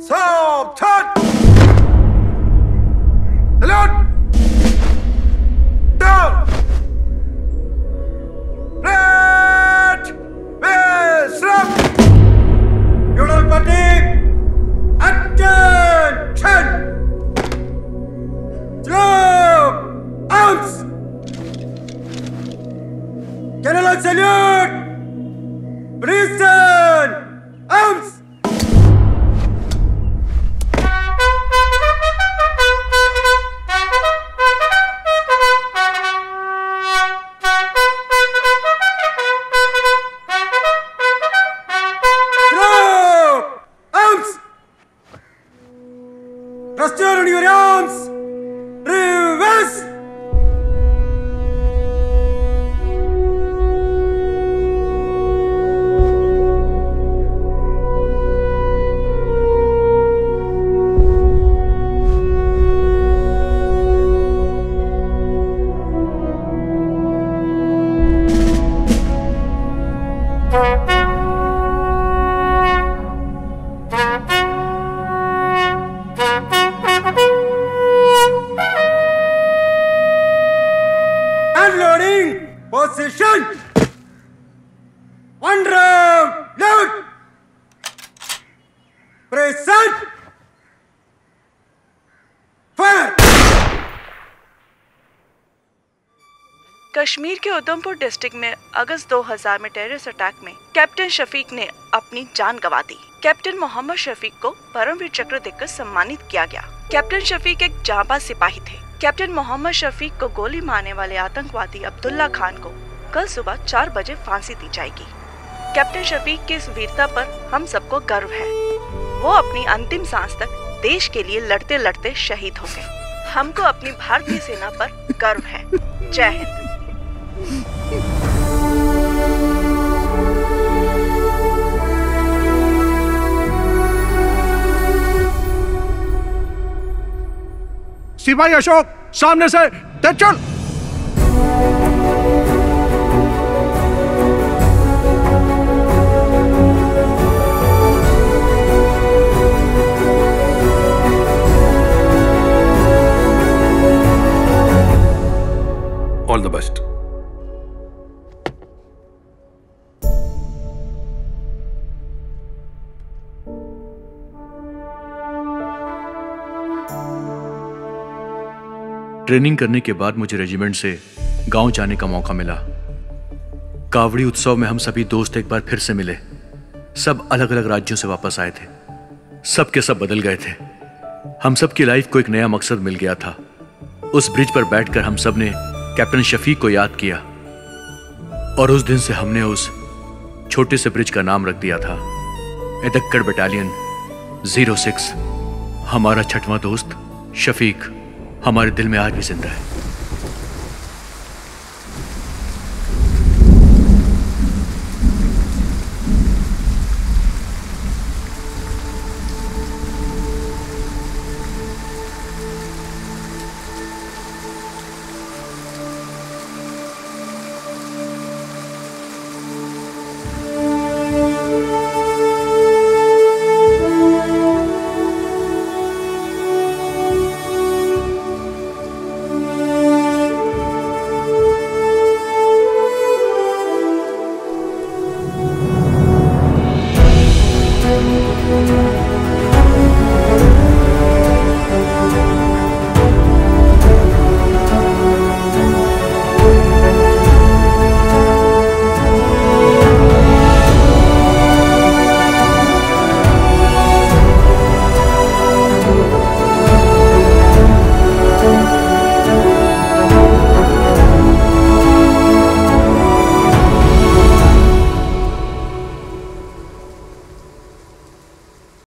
Stop! Touch! Salute! Down! Red! Wisdom! Unal Patik! Attention! Drop! Arms! General salute! Prison! Arms! Drop! Arms! Restore on your arms! Reverse! Unloading! Position! One round! Load! Present! Fire! Kashmir के Udhampur district में अगस्त 2000 में terrorist attack में captain Shafiq ने अपनी जान गंवा दी। Captain Mohammad Shafiq को परमवीर चक्र देकर सम्मानित किया गया। कैप्टन शफीक एक जांबाज सिपाही थे। कैप्टन मोहम्मद शफीक को गोली मारने वाले आतंकवादी अब्दुल्ला खान को कल सुबह 4 बजे फांसी दी जाएगी। कैप्टन शफीक की इस वीरता पर हम सबको गर्व है। वो अपनी अंतिम सांस तक देश के लिए लड़ते लड़ते शहीद हो गए। हमको अपनी भारतीय सेना पर गर्व है। जय हिंद। सिपाही अशोक, सामने से तेज चल। all the best. ट्रेनिंग करने के बाद मुझे रेजिमेंट से गांव जाने का मौका मिला। कावड़ी उत्सव में हम सभी दोस्त एक बार फिर से मिले। सब अलग अलग राज्यों से वापस आए थे। सब के सब बदल गए थे। हम सब की लाइफ को एक नया मकसद मिल गया था। उस ब्रिज पर बैठकर हम सब ने कैप्टन शफीक को याद किया और उस दिन से हमने उस छोटे से ब्रिज का नाम रख दिया था एदक्कड़ बटालियन 06। हमारा छठवां दोस्त शफीक हमारे दिल में आज भी जिंदा है।